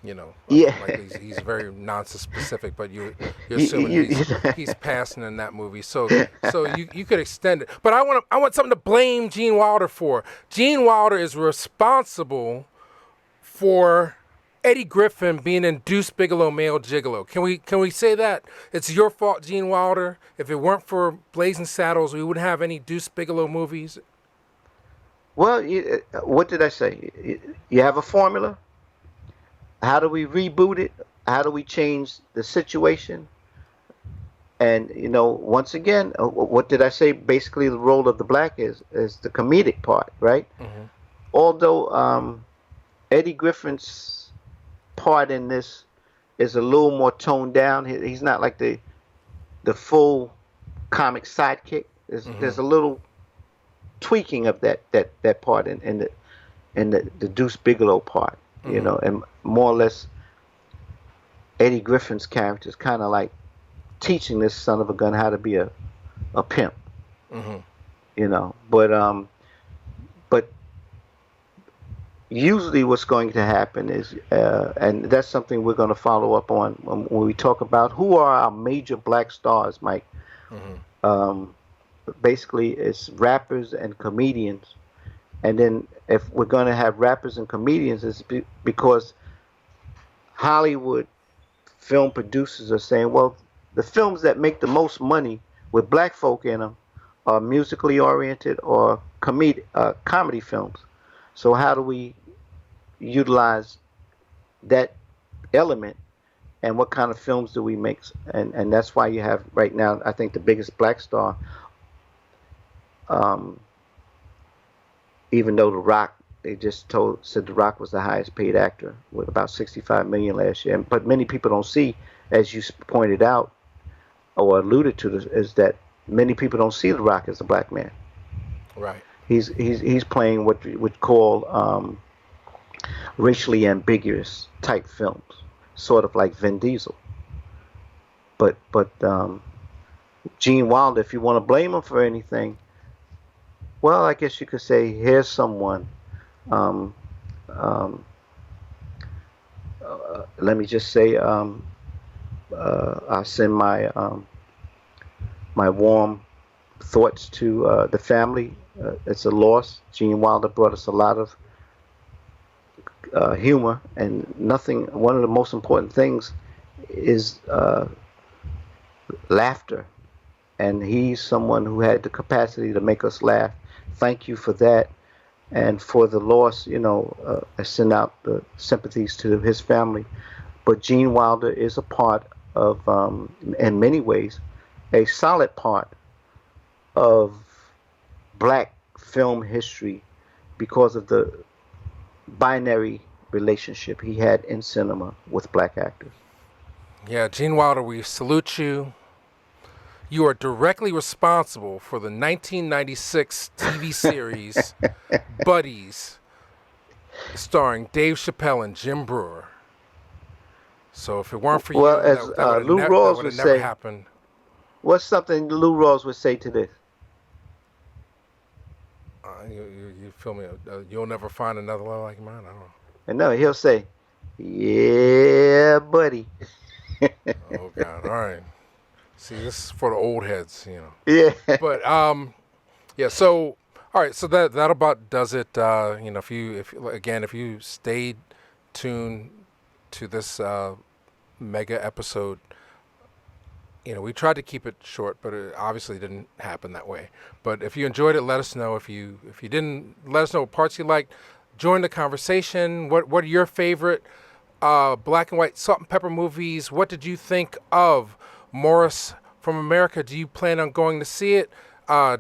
Yeah. Like he's very non-specific, but you're assuming he's passing in that movie. So you could extend it. But I want something to blame Gene Wilder for. Gene Wilder is responsible for Eddie Griffin being in Deuce Bigalow, Male Gigolo. Can we say that? It's your fault, Gene Wilder. If it weren't for Blazing Saddles, we wouldn't have any Deuce Bigalow movies. Well, what did I say? You have a formula. How do we reboot it? How do we change the situation? And once again, what did I say? Basically, the role of the black is the comedic part, right? Mm-hmm. Although Eddie Griffin's part in this is a little more toned down. He's not like the full comic sidekick. There's a little tweaking of that part in the Deuce Bigalow part. And more or less, Eddie Griffin's character is kind of like teaching this son of a gun how to be a pimp. Mm-hmm. But usually what's going to happen is, and that's something we're going to follow up on when we talk about who are our major black stars, Mike. Mm-hmm. Basically, it's rappers and comedians. And then if we're going to have rappers and comedians, it's because Hollywood film producers are saying, well, the films that make the most money with black folk in them are musically oriented or comedy films. So how do we utilize that element and what kind of films do we make? And that's why you have right now, I think the biggest black star, even though The Rock, they just said The Rock was the highest paid actor with about $65 million last year. But many people don't see, as you pointed out or alluded to, is that many people don't see The Rock as a black man. Right. He's playing what we would call racially ambiguous type films, sort of like Vin Diesel. But Gene Wilder, if you want to blame him for anything, well, I guess you could say here's someone. Let me just say, I send my my warm thoughts to the family. It's a loss. Gene Wilder brought us a lot of humor, and nothing. One of the most important things is laughter, and he's someone who had the capacity to make us laugh. Thank you for that, and for the loss. I send out the sympathies to his family. But Gene Wilder is a part of, in many ways, a solid part of black film history because of the binary relationship he had in cinema with black actors. Yeah, Gene Wilder, we salute you. You are directly responsible for the 1996 TV series Buddies, starring Dave Chappelle and Jim Brewer. So if it weren't for well, you, as that Lou Rawls would never say, happened. What's something Lou Rawls would say to this? You feel me? You'll never find another love like mine. I don't know. And no, he'll say, "Yeah, buddy." Oh God! All right. See, this is for the old heads, Yeah. But yeah. So all right. So that about does it. If you stayed tuned to this mega episode, we tried to keep it short, but it obviously didn't happen that way. But if you enjoyed it, let us know. If you didn't, let us know what parts you liked. Join the conversation. What are your favorite black and white salt and pepper movies? What did you think of Morris from America? Do you plan on going to see it?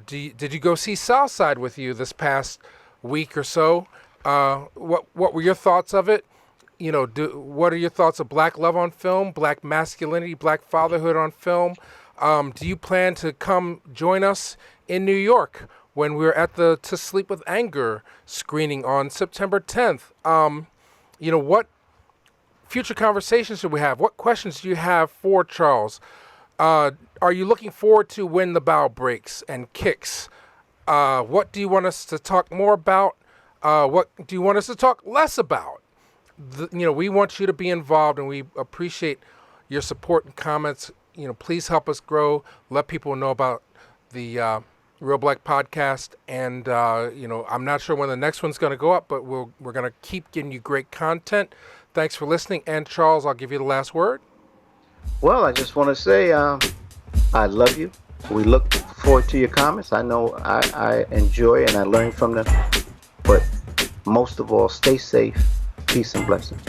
Did you go see Southside with you this past week or so? What were your thoughts of it? What are your thoughts of black love on film, black masculinity, black fatherhood on film? Do you plan to come join us in New York when we're at the To Sleep with Anger screening on September 10th? What future conversations should we have? What questions do you have for Charles? Are you looking forward to When the Bough Breaks and Kicks? What do you want us to talk more about? What do you want us to talk less about? We want you to be involved, and we appreciate your support and comments. Please help us grow. Let people know about the Reelblack podcast. And, I'm not sure when the next one's going to go up, but we're going to keep giving you great content. Thanks for listening. And Charles, I'll give you the last word. Well, I just want to say I love you. We look forward to your comments. I know I enjoy and I learn from them. But most of all, stay safe. Peace and blessings.